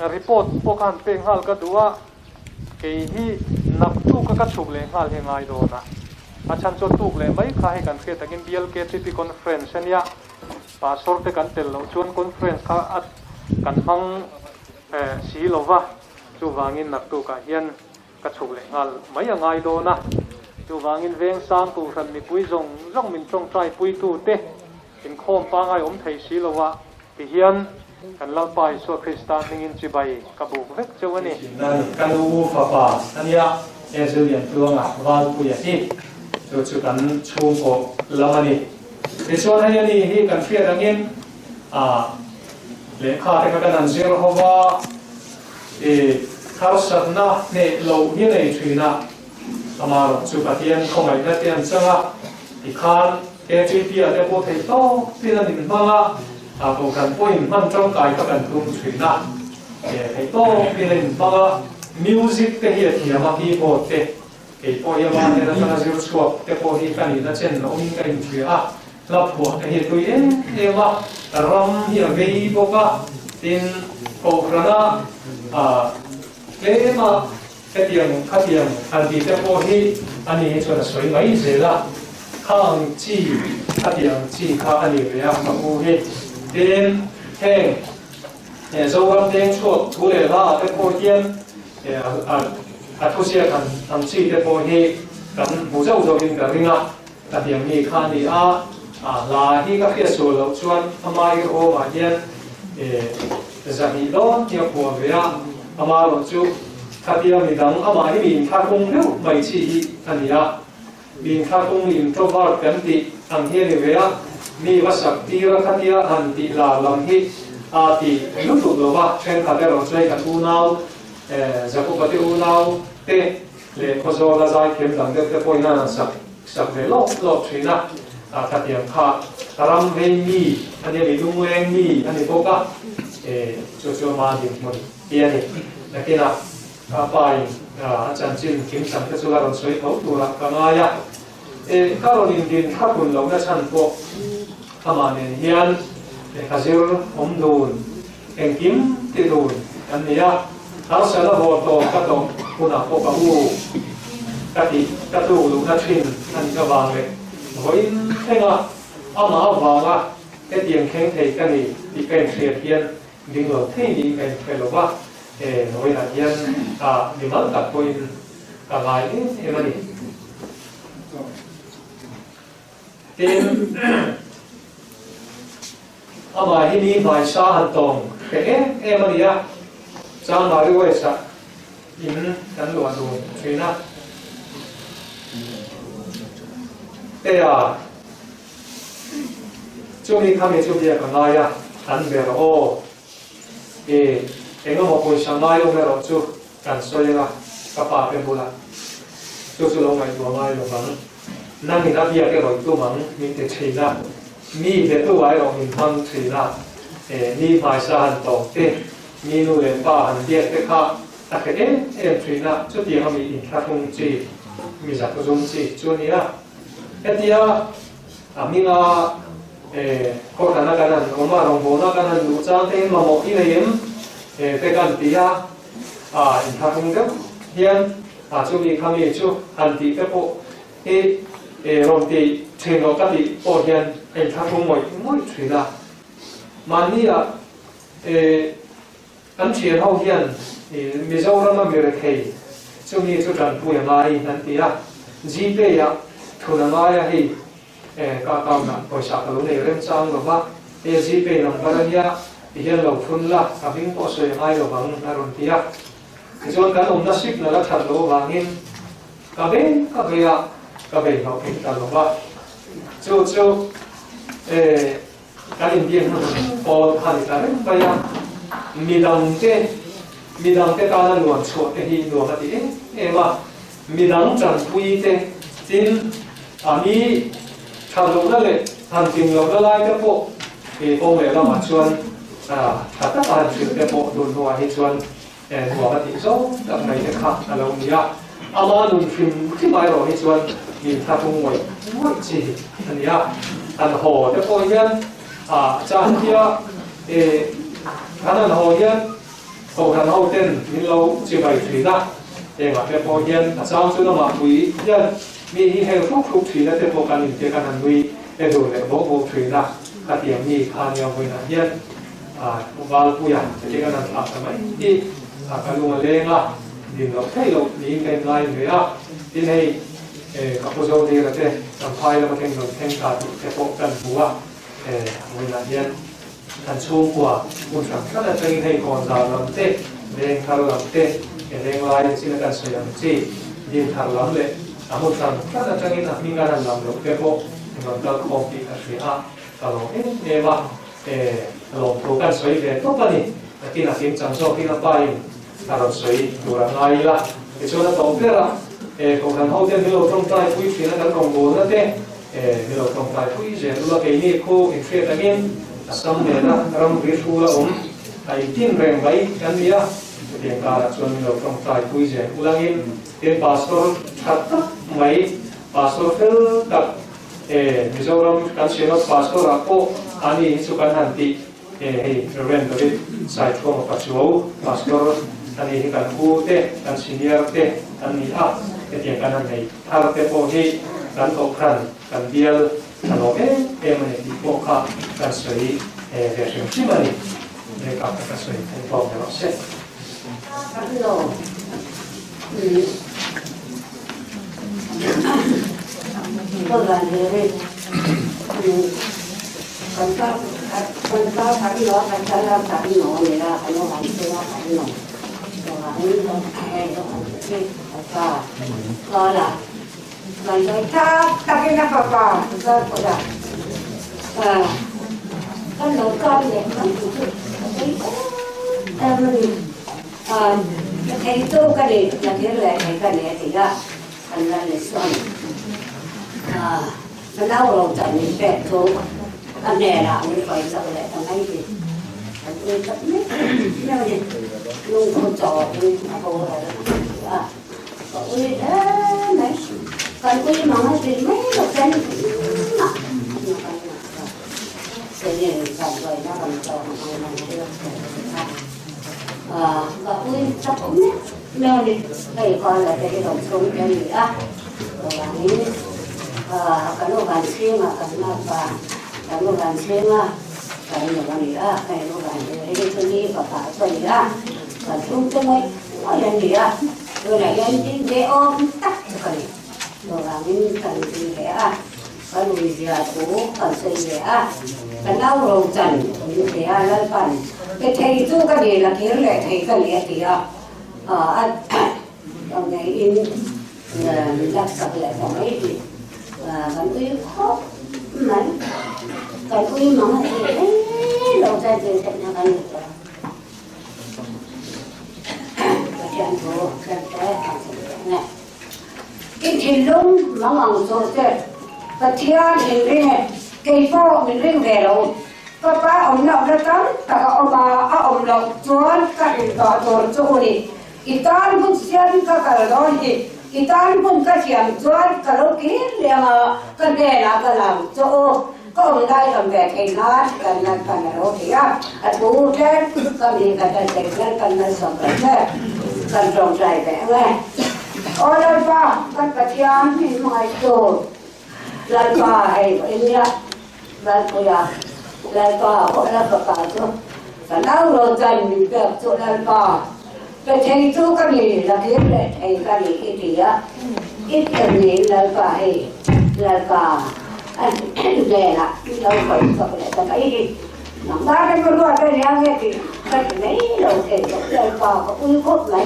report pokan peng hal ka duwa ke hi nak tu ka thuk le hal he ngai do na achan cho tuk le mai kha he kan khe takin BLKTP conference ania pastor te kan tel lo chuan conference kha at kan hang si lova chu wangin nak tu ka hian ka thuk le ngal mai ngai do na chu wangin veng sang tu ran mi pui zong zong min chong trai pui tu te in khom pa ngai thei si lova ti hian kan lau pa Isu Krista ningin chibai kabuk vek chawani nani kanu papa ania Ezelian tuanga wal puya hi chu kan chhum ko lamani resuan hayani hi kan fia rangin lekha te ka nan zero hova kharsatna ne lo hi nei thina amaro chu patian khomai na tian changa ikhan KGP ate po thei to pinanin manga bộ cần point mang trong cái các bạn cùng truyền na cái to bên bao music cái hiện thì mà khi bộ cái bộ hiện mà nó là zero scope cái bộ hiện cái này nó trên nó mình cái truyền lập bộ cái hiện tôi em mà ram hiện về bộ tin bộ ra cái mà cái tiền anh đi cái bộ hiện anh ấy cho nó soi mấy giờ là khang chi cái tiền chi khang anh ấy về mà bộ hiện đến hẹn dấu gam đến chuột thu lệ la cái bộ hiên thu xe thành chi cái bộ hi cần bù dâu dâu hình cái ringa cái điểm này khan đi là hi các cái số lâu chuan amai cái ô mà hiên giờ hi đó nhiều bộ về amai lâu chu cái điểm này đằng amai hi mình khai công đâu mấy chi anh đi mình khai công mình cho vào cái gì anh hiên về mi wasakti ra khatia hanti la lam hi ati lutu lova chen khate ro chlei kan unau zakupati unau te le khozo la zai kem dang de poina sak ve lo thina khatiam kha taram ve mi ani mi dung weng mi ani boka cho ma dim mo piani nakina pai chan chin kim sam te chula ron soi thau tu ra kangaya Caroline din khapun lo na chan po amanen hian khazir omdun engkim tidun ania asala voto kato kuna poka u kati katu lu na thin an ka wangle hoin thenga ama wanga ke tiang kheng thei kani ti ken thriat hian ding lo thei ni ken felowa noi na hian nimal tak poin ka ngai emani tin ama hi ni vai sa han tong ke em ania chang ma ri sa in kan lo do china te chu ni khami chu bia ka ngai an be ro engamo poi sa ngai lo ro chu kan soya ka pa pe bula chu lo ngai do ngai lo bang nang ni na bia ke ro tu mang ni te china mi để tu ai ông mình thăng thủy na mi phải sa hành tổ te mi nu lên ba hành địa te kha ta cái em thủy na chút tiền họ mình thắc không chi mi giặc có dùng chi chỗ này cái tia mi na có khả năng cái này ông mà ông bố nó cái này đủ trang thế mà một cái này em cái cái tia thắc không được hiện chỗ mi khăm mi chỗ hành địa cái bộ rồi thì trên đó các vị bảo hiểm anh thắc không mỗi chuyện là mà ni anh chị hậu hiền bây giờ nó mà việc hay chúng ni cho trần bùi mai anh tí GP thu là mai hay cả cao nè bồi sạc cái này lên trang rồi mà GP nằm vào đây thì hiện lâu phun là cả những bộ sợi mai rồi bằng là rồi tí thì cho cái ông nó ship là thật lâu vàng in cả bên họ kinh ta lo ba cho cái điểm điểm có hành ta đấy bây giờ mi đằng cái ta là luồn chuột cái gì luồn cái gì em mà mi đằng chẳng vui thế tin mi thằng lúc đóเลยthằng tình lúc đó lại cái bộ thì ông ấy là mà chuan thật tất cả chuyện cái bộ đồn hoa hay chuan hoa cái gì số đặc này cái khác là lâu nhá ama đồn phim cái bài rồi hay chuan mình thắc không ngồi chi anh ya anh hồ cái coi nhân cha kia anh hồ nhân cầu thần hậu tên min lâu chỉ bảy thủy na để mà cái bộ hiền là sao cho nó mà quý nhân mi hi heo thúc thủy na để bộ can nhìn cái can hành vi để đủ để bộ thủy na cái tiếng mi khăn nhiều với là hiền vào bùi à cái can hành làm cái đi cái luôn lên là nhìn nó thấy đâu nhìn cái này nữa à đi này các cô dâu đi là thế làm phai là một cái người thêm cả cái bộ cần bùa với là hiền thành số của một sản rất là trên hay còn giàu làm tệ lên thảo làm tệ lên lại xin là sử dụng gì đi thảo làm lệ một sản rất là trên là mình đang làm được cái bộ thì mình đang không bị cái suy hạ kalau ini mà kalau bukan suy về tốt hơn thì là kiếm chẳng số khi là bay kalau suy đủ là ngay là cái chỗ đó tổng kết là còn thằng hậu tiên thì lâu trong tay quý thì nó đang còn bố nữa thế thì lâu trong tay quý gì là cái này cô in phê tại nhiên xong rồi đó ram viết thu là ai tin rằng vậy cái này thì cả là chuyện lâu trong tay quý gì ulangin cái passport thật mấy passport đặt Mizoram kan siya passport ako ani sukan nanti ren dari site ko mapasuo passport ani kan ute kan senior te ani ketiang kanan nei harte po hi kan okran kan bial ano mane di po ka kan soi version simani ka ka soi po no se hello tôi là người đây còn sao thằng nó thằng sao làm thằng nó này là thằng nó làm sao thằng nó rồi nó hay nó cái sao rồi là rồi ta cái nó vào rồi rồi là con nó con này nó thấy tôi cái này là cái này cái này thì ra thành ra là xong nó đau lòng chẳng những đẹp thôi anh nè là mới phải sợ lại thằng ấy gì tôi thật nhất nhau gì luôn con trò tôi mà cô là ôi đấy mấy còn tôi mà nói thì mấy độc chân cái này còn rồi nó còn trò mà đưa và tôi chắc cũng nhất nhau đi đây coi là cái đồng súng cái gì á rồi là những cái lô bàn xuyên mà cái lô bàn xuyên mà cái nhiều cái gì á cái lô bàn cái tôi đi và phải tôi gì á và chúng tôi mới nói lên gì á rồi lại lên trên cái ôm tắt cái này rồi là những cần gì vậy á cái lùi già cũ cần xây vậy á cái đau đầu trần như thế á lên phần cái thầy tu cái gì là thiếu lệ thầy cái gì thì trong cái in mình đặt sập lại trong ấy thì vẫn cứ khóc mấy cái quy mà thì đầu ra thì thành ra cái chuyện của cái này cái thì luôn mà mong số thế cái thiên thì cái phố mình riêng về rồi có ba ông nào đó tắm cả ông nào chuan cái đó rồi chỗ này Itan pun sian ka kalau ni, itan pun ka sian jual kalau kiri yang kerja kalau so kau mendai sampai kena kan roti ya, aku dan kami kata teknik kan sampai kan trong trai vậy. Orang apa kan kasihan ni mai tu, lalpa hai ini ya, lalpa orang apa tu, kalau rotan juga tu lalpa. Cái thầy tu cái gì là biết đấy thầy cái gì cái gì á ít cái gì là cả anh để là đâu phải có cái cái gì nó ba cái con loa cái nhà nghe thì cái này đâu thể là cả có uy cốt này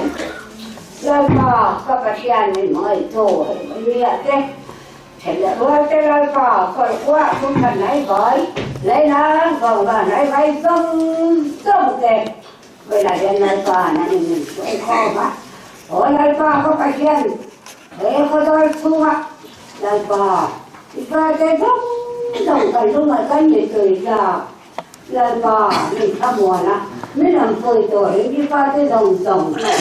là cả các bạn xem mình mới thôi bây giờ thế là loa cái là cả phải qua cũng thành này với lấy nó còn là này vay không đẹp vậy là đến nay qua này mình sẽ khó mà ở nay qua có phải chuyện để có đôi thu ạ nay qua thì qua cái đồng cái lúc mà cái gì từ giờ nay qua mình thăm mùa nè mình làm cười tuổi đi qua cái đồng này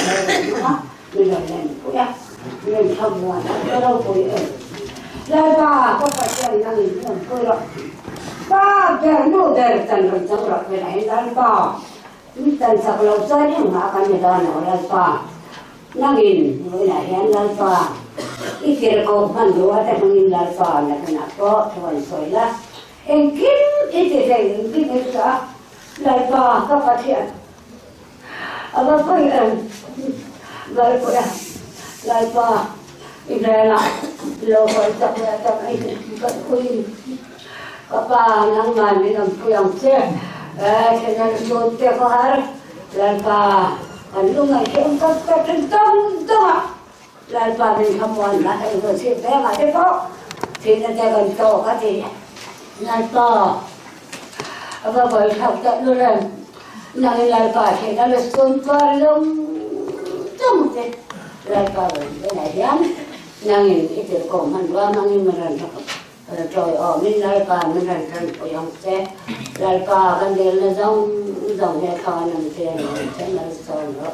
mình làm này cũng vậy mình thăm mùa nè cái đâu tuổi ở nay qua có phải chuyện là mình làm cười rồi ba cái nụ đẹp dần dần trong rồi cái này nay qua Tan sak lo cho ni ma kan ni da no la pa nangin ni la hian la pa ikir ko man do ata mangin la pa na kana ko thon soi la en kin ite dei kin ka la pa ka pa thian aba pa en la pa la pa Ibrahim lo ko ta ta ai ka kuin ka pa nang man ni nang puyang che cho nên tôi tiếc có hát là bà lúc này thì ông ta trên tâm ạ là bà mình không muốn là thầy vừa xin bé mà thế có thì là thầy gần tổ cái gì là bà và bởi học tận luôn rồi này là bà thì nó là xuân qua lông trong thế là bà cái này dám này cái tiểu cổ mình qua mang in mình rồi ở mình lại bà mình lại của ông xe lại bà cái điều là dòng nhà con nằm tiền chắc là son đó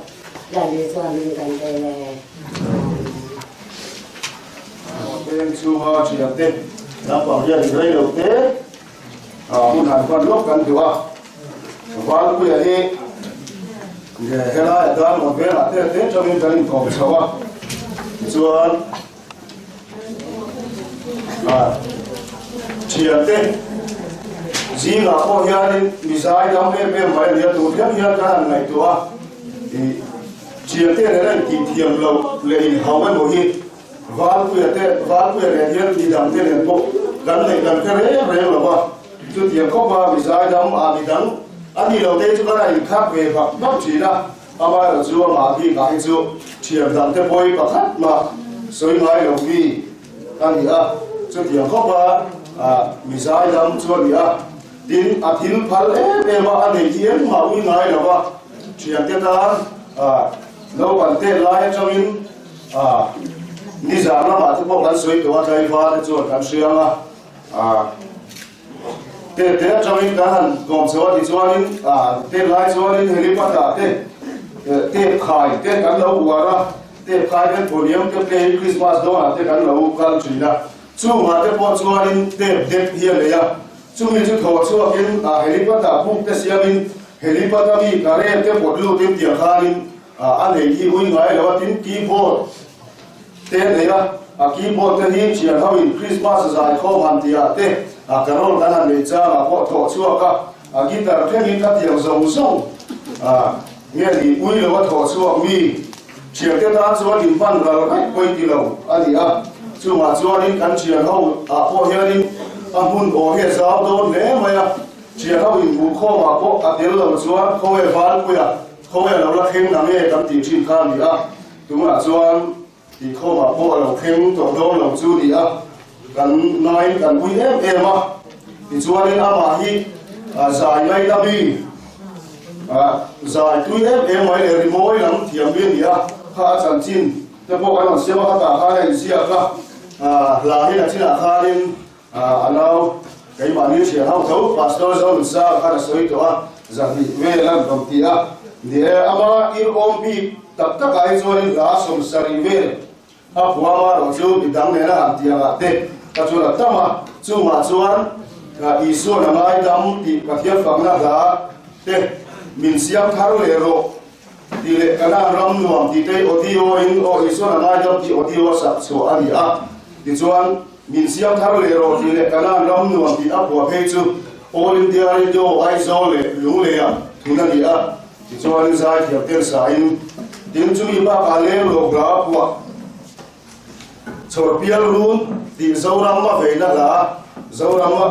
là lý do mình gần đây là bên chú hoa chỉ là tên đã bảo giờ thì đây đầu tế muốn hàng con lúc cần thì hoa hoa bây giờ đi để cái này ta một cái là tế cho mình cần còn sao à chúa chỉ là tên gì là có nhà đi bị sai đam mê mấy liệt tụt hết nhà cái này tụi thì chỉ là tên này thì thiềm lâu lên hậu bên một hi vál quỳ này hiện đi đam tên này bộ gần này gần cái đấy là bao chú thiềm có ba bị sai đam bị đắng anh đi đầu tiên chúng ta này khác về và bất chỉ là ama là chú mà đi cái chú thiềm đam tên bôi và khác mà soi ngay đầu đi anh đi chú thiềm có ba bị sai đam chú đi tin athil phal mà anh ấy hiến mà uy ngay là ba chuyện tiếp ta lâu bản tê lại trong in đi ra nó mà chúng ta suy tôi thấy pha để cho cảm xuyên tê trong in cái hàng gồm số thì cho in tê lại cho in helicopter tê khai tê cắn lâu qua ra tê khai cái phổ điểm cái Christmas đó tê cắn lâu cắn chuyện đó chú mà tê bỏ cho in tê hiền này chúng mình chú thọ cho cái helicopter bung tê xiêm helicopter đi cái này tê bỏ lưu tê tiền khai anh ấy đi uy ngay là tin keyboard tên này keyboard tên hi chỉ là thao in Christmas dài khó hoàn thiện tên cái role cái này cha là họ thọ cho cái guitar tên hi cái tiếng rồng rồng nghe thì uy là họ thọ cho mi chỉ cái ta cho điểm văn là cái quay đi lâu anh ấy chú mà cho đến cái chỉ là thao họ hiện đi anh muốn có hiện giáo đâu nè mà chỉ là thao in vũ khó mà có tiếng lâu cho không hề phán quay không phải là nó khen nằm nghe cầm tiền xin khăn gì đúng là cho thì không mà bộ là khen tổ đô là chú gì cần nói cần quý em thì cho nên mà hi giải ngay ta bi giải quý em mấy để mỗi lắm thiểm biên gì khá chẳng chín cái bộ cái mà xem các cả hai này gì là hay là chỉ là khá lên anh nào cái bạn như chuyện hậu thấu pastor giáo sao khá là sôi đó rằng thì về làm công ty để ama ôm bị tập tất cả những chuyện đó xong sari về phua mà rồi chú bị đắng này là hàng tiền tệ các chú là tâm chú mà chú ăn Isu là mai đam thì các hiệp phạm là tệ mình xem tháo lệ rồi thì lệ cái nào ram nuông thì tây audio in Isu là mai đam thì audio sắp số anh thì chú ăn mình xem tháo lệ rồi thì lệ cái nào ram nuông thì áp vào page chú All India Radio Aizo lệ lũ lệ thu na đi thì cho anh giải thiệp tiền sai tiền chú ý ba cái lệ lô gà của chốt bial luôn thì dâu ram mà về là dâu ram mà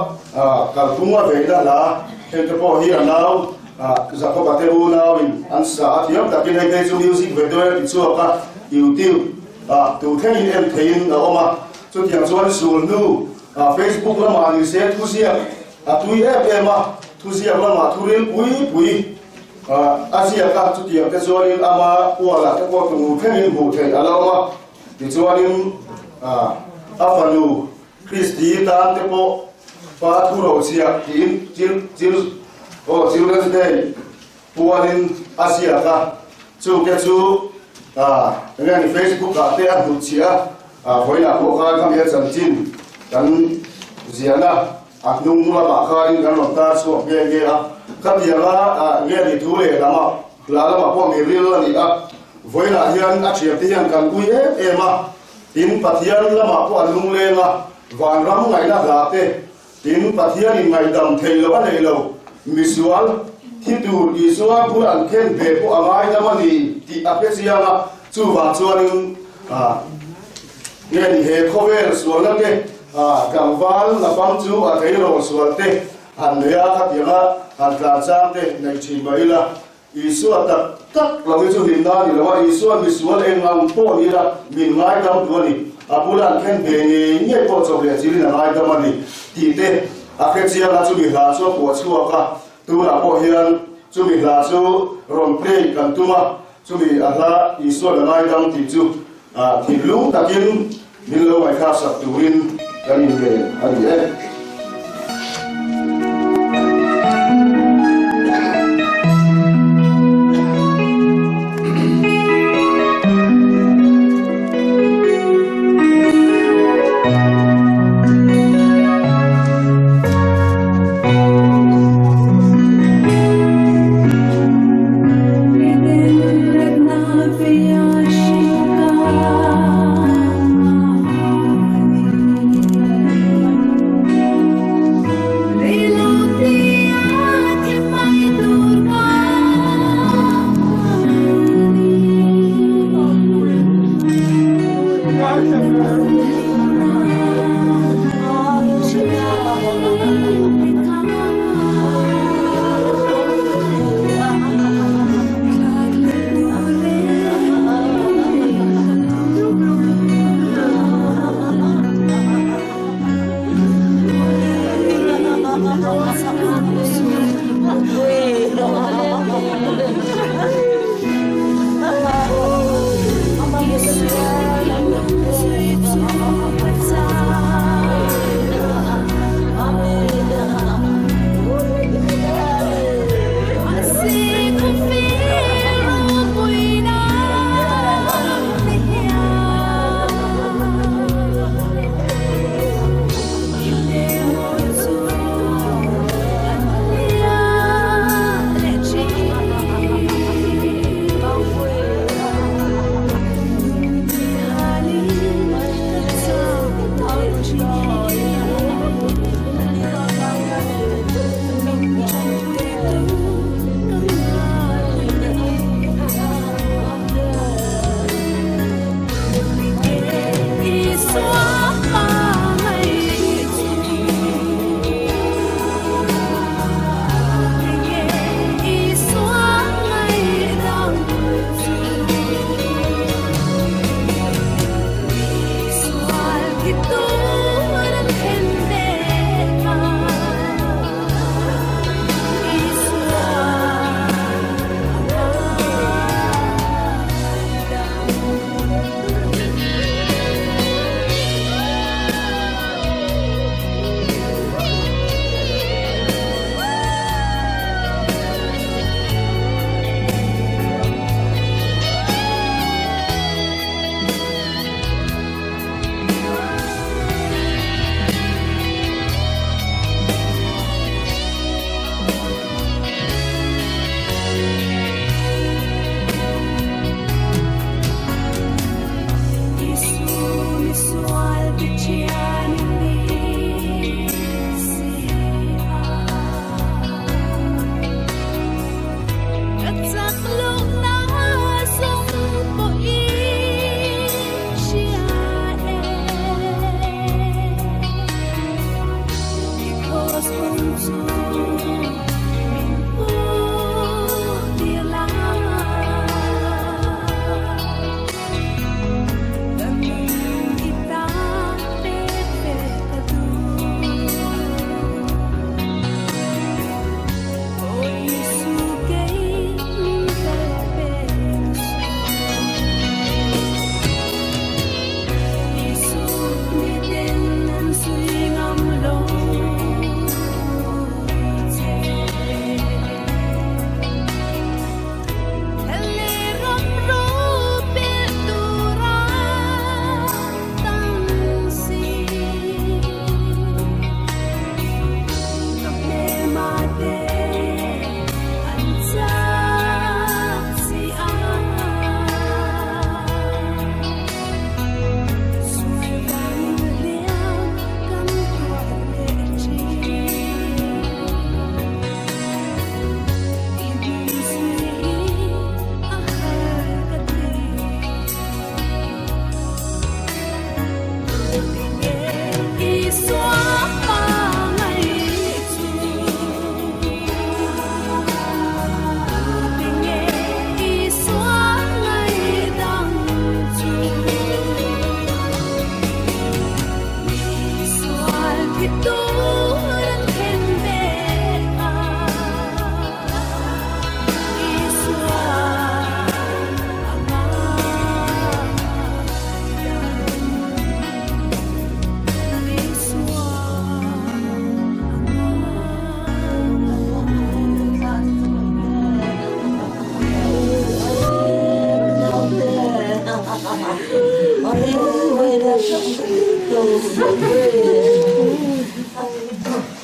cả tung mà về là hiện tại bây giờ nào giờ có bạn theo nào mình ăn sáng thì tất nhiên hay chú music về đôi thì chú cả YouTube từ thế em thấy ở mà cho tiền cho anh xuống nu Facebook là mà đi xem thu xia Twitter em mà thu xia là mà thu đến bui Asia các chú tiền cái cho anh ama qua là cái qua từ thế mình hỗ trợ là mà thì cho anh Afanu Christi ta te po pa thu ro sia Children's Day puanin Asia ka chu ke chu ngai Facebook ka te a hu chia hoina ko ka kam ya chan chin kan ziana aknung la ba kha in kan ta so ge các nhà nghe đi thu lệ là mà phong người riêng là gì với là hiền chuyện thì hiền cần quý hết em tin phát hiện là mà quan lung lên vàng rắm ngày là thế tin phát hiện ngày đầm thầy là này lâu misual thì tu Isua pun an khen về của amai na mani thì apexia na chu va chuan nghe đi he khover sual na ke kam val na pam chu a thei ro sual te an lea kha tianga an tla chang te nei chi mai la Isua tak lo chu hin na ni lo Isua misual engam po ni la min ngai kam tu ni apulan khen về ni nge po cho le chi na ngai da mani ti te apexia na chu bi la chu po chu ka tu là bộ hiền chú bị là chú rồng plei cần tu mà chú bị là Isua là ai đang tìm chú thì lúc ta kiến mình lâu ngày khác sắp tu in cái gì về anh ấy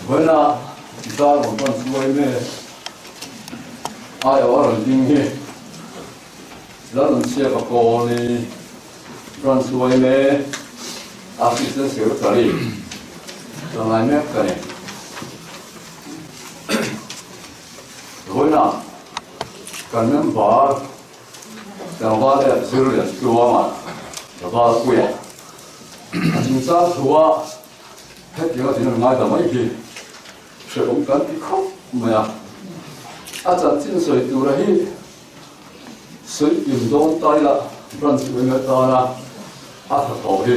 với là ta một con suối mê ai ở lần kinh hi đó là xe bạc cô đi con suối mê áp sĩ sẽ sửa trở đi rồi lại mép cái này với là cần nên bỏ đang hóa để xử lý chùa mà và hóa quỷ chúng ta chùa hết những cái ngay từ mấy khi sự cũng cần cái khóc mà chẳng tin sợi tu ra hi sợi im đông tay là vẫn sự người ta là thật thổ hi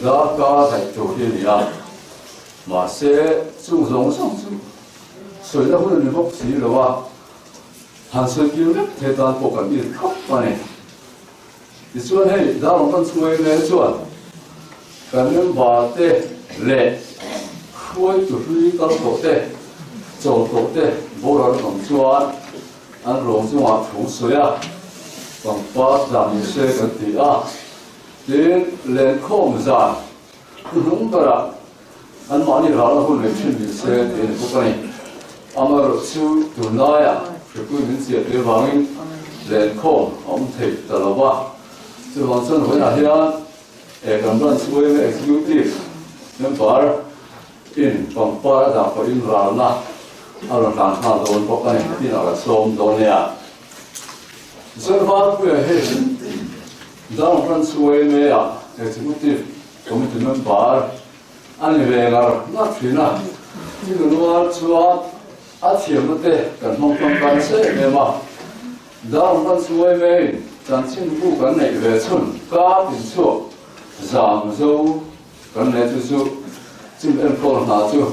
đó có thể chủ hi là mà sẽ chung giống sống sợi nó cũng là một gì rồi han sợi kia thế ta có cần đi khóc mà này thì xuân hay đã làm con suy lên xuân cần nên bảo tê lệ khôi chủ huy các tổ tê chỗ tổ tê vô đó còn xuân anh rồng sinh hoạt thủ suy à còn ba giảm như xe cái gì à đến lên không ra đúng đó anh mà đi ra là không lên trên như xe đến cái này ama su tu na ya cứ mình sẽ đi vào lên không ông thầy ta là ba từวันxuân với là hiện cầm đoàn suy với executive nên bảo in bằng ba đã có in ra na ở làm hàng đồn có cái gì nào là xóm đồn này xuân phát với hệ đó là đoàn suy với executive committee member anh về là nó chuyện nào nhưng mà chúa thiểm một thế cần mong trong căn sẽ về mà đó là con suy về chẳng xin phụ cái này về xuân cá tiền số giảm dâu cái này chú chú xin em con nào chú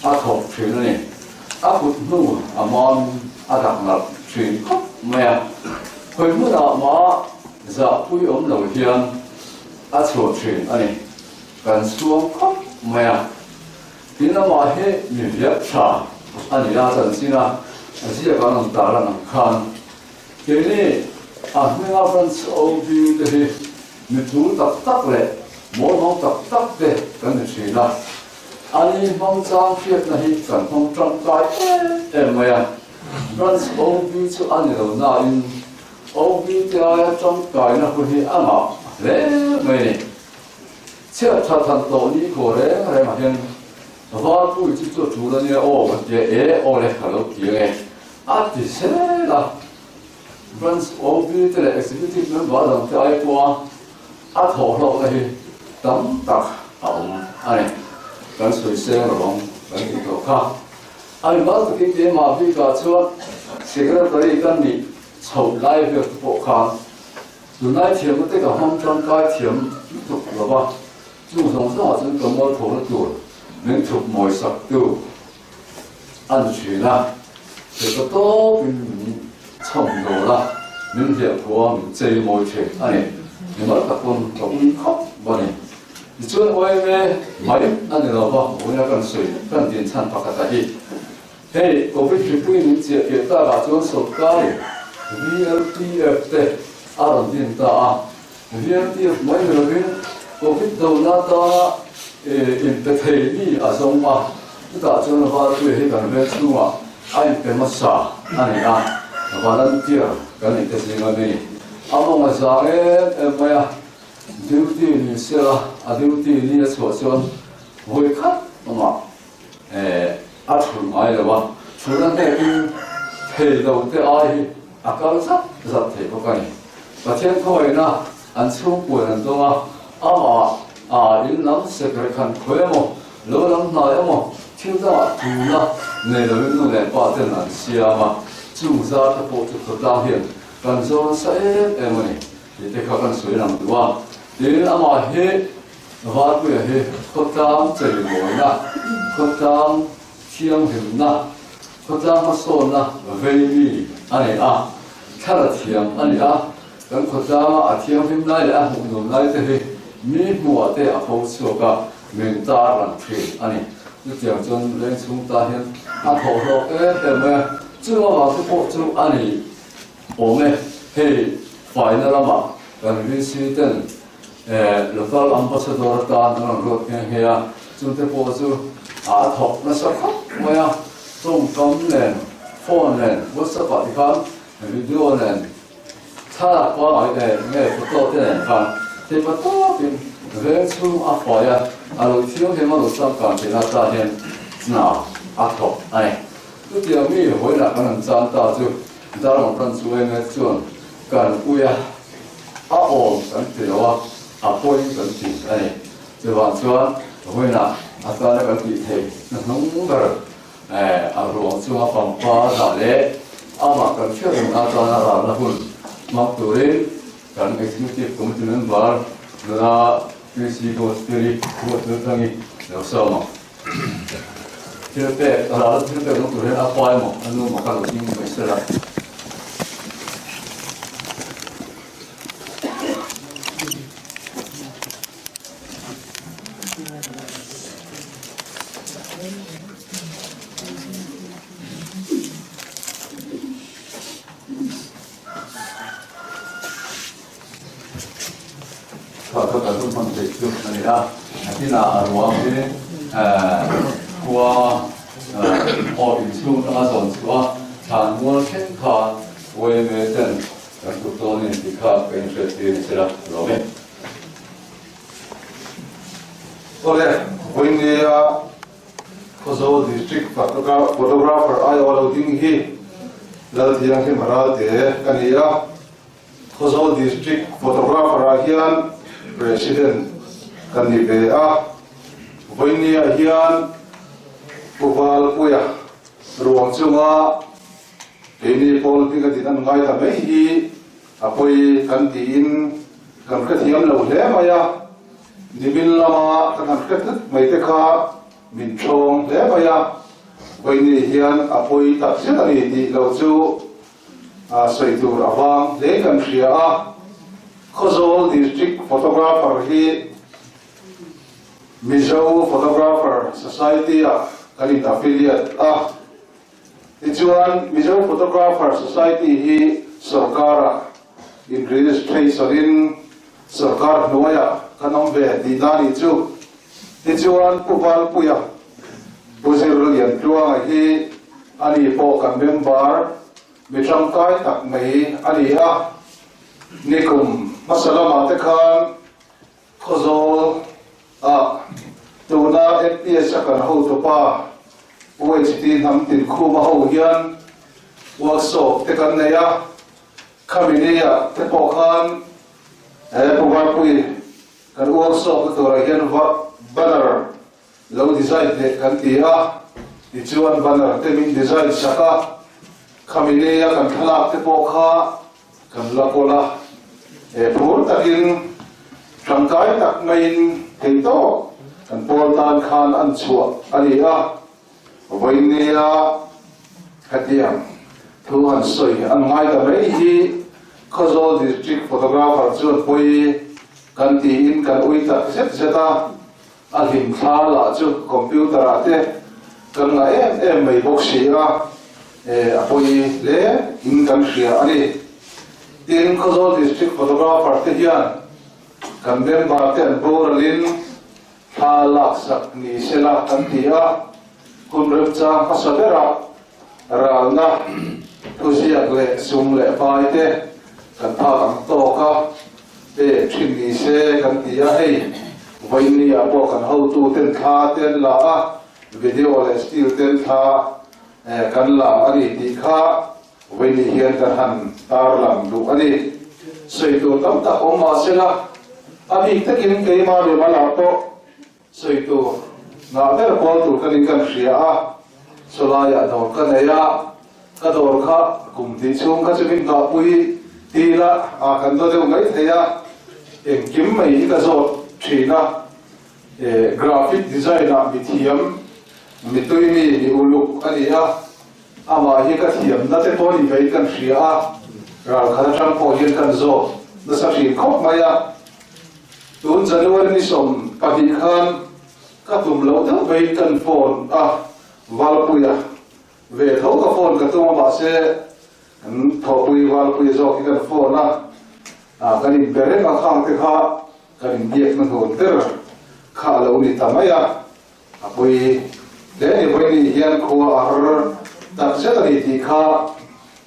học chuyện này hụt nu mòn đặc là chuyện khóc mẹ hồi mới nào mà dạ vui ốm đầu tiên sửa chuyện này cần xuống khóc mẹ thì nó mà hết nhiều việc trả anh ra dần xin à chỉ là con ta là nằm khan cái này mình học phần sau khi thì mình chú tập tắc lệ mỗi mong tập tắc để cái này chuyện là anh mong trang phiệt này cần mong trong cái em mày phần sau khi cho anh rồi na in sau khi thì trong cái nó cũng hi ăn à lẽ mày chưa thật thật tổ ní của đấy mà hiện và tôi chỉ cho chủ là như ô cái ô này khá là kia thì sẽ là vẫn ô vi cái executive member làm cái ai qua thổ lộ này tấm tắc anh cái suy xét rồi cái gì đó khác anh bắt cái mà vì cả cho secretary cái này chầu lại việc bộ khác từ nay thiểm cái cái hôm trong cái thiểm tục là ba chúng tôi nói rằng cái mối thổ nó tuổi mình chụp mọi sắc tiêu ăn chuyện là thì có tốt mình trồng đồ là mình hiểu của mình chơi mọi chuyện này nhưng mà các con cũng khóc vậy này thì chuyện ôi mẹ mấy anh là bao mỗi nhà cần sưởi cần tiền chăn bạc cả đi hey covid chụp mình chỉ hiện ta là chỗ sốt cái VLTF thế làm tiền ta VLTF mấy người bên covid đầu na ta in te thei ni a zong ma ta chuan va tu he kan ve chunga ai pe ma sa ani a va lan tia kan ni te singa me among a za e ma duty ni sela a duty ni a so chuan voi khat ma a thul mai la ba chuan te in thei do te ai a kal sa za thei ko kai pa chen khoi na an chung pu an do ama in lắm sẽ phải khăn khóe mà lâu lắm nói mà thiếu ra tu na này là những người qua tên là xia mà chung ra các bộ thực tập hiện cần cho sẽ em này thì thế các con suy làm đúng không đến mà hết và bây giờ hết có tam chơi ngồi na có tam thiêng hình na có tam mà sôn na về đi anh ấy khá là thiêng anh ấy cần có tam thiêng hình này là hùng này thế mi mua te a khâu chuka mình ta làm chuyện anh như tiếng chân lên chúng ta hiện thổ lộ em chưa vào cái bộ chú anh ôm hey phải là mà cần vi sư tên local ambassador tan an rot nge hea chung te po chu a thok na sa khop moya chung kam len phone len whatsapp a khan video len tha qua ai nge photo te len khan te pa to tin ve chu a khoya a lo thiong he ma lo sa kan te na ta hen na a thok ai tu ti mi hoi na kan chan ta chu darang kan chu nge chuan kan uya a om kan te wa a poi kan ti ai chu wa chuan hoi na a ta kan ti thei na nong gar a ro chu a pam pa da le a ma kan chen na ta na ra na hun mak turin kan executive committee member na PC ko spirit ko tangi no so mo Tilpe, kalau tilpe no turin a poi mo anu ma kan ting mai sera kalau kalau pun itu ni lah, nanti nak ruang ni, gua orang itu nak soal gua, kan gua kan,我们等，kan tu tu ni dikah pensiun sila, romen. Oleh, ini Kosovo district photographer ayo walau tinggi, lalu yang kita maral deh, kan ia Kosovo district photographer ahian president kan di BA, ini ahian pupal puya, ruang cuma ini politik kita ngai tapi hi, apoi kan diin kan ketiam lalu le maya. Di lama kan ket mai te kha min chong le maya wai ni hian apoi tak se ani di lo chu a sei tur awang le kan ria a Kosovo district photographer hi Mizo photographer society a kan affiliate a ichuan Mizo photographer society hi sarkara in registration sarkar noya kanong be di nani chu ichuan pupal puya buzir lian tuang hi ani po kan member mitram kai tak mai ani a nikum masalama te khan khozol a tuna FPS kan ho to pa OHT nam tin khu ma ho hian workshop te kan neya khaminia te po khan pupal puya kan workshop tu rahian banner lo design de kan tia ichuan banner te min design saka khamine ya kan thalak te pokha kan lakola phur takin tangkai tak main theito kan poltan khan an chua alia voinia hatiam thu han soi an ngai da mai hi Kosovo district photographer chuan poi kan tiin kan uita zeta alim thala chu computer ate kan nga mai boxi a apoi le in kan ria ani tin Kosovo district photographer te hian kan member ten boralin thala sak ni sela kan tia kun repcha pasabera ralna tusiak le sum le paite kan tha kan to ka be thini se kan tia hei voini a po kan ho tu ten kha ten la a video le still ten kha kan la ani ti kha voini hian kan han tar lam du ani sei tu tam ta o ma se la abi takin ke ma le mala to sei tu na ter ko tu kan ria a solaya dor kan ya ka dor kha kum ti chung ka chukin ga pui tila a kan do de ngai theya kim mai ka zo thina graphic designer mithiam mitui mi uluk ani a ama hi ka thiam na te poni vei kan ria a ral khana tram po hin kan zo na sa ri khop maya tun january ni som pahi khan ka tum lo da vei kan phone a valpuya ve tho ka phone ka tuma ba se thopui valpuya zo ki kan phone a kan in bere ma khang te kha kan biak na hon ter kha lo ni tamaya apoi le ni voi ni hian khuwa ar tak zeta ni ti kha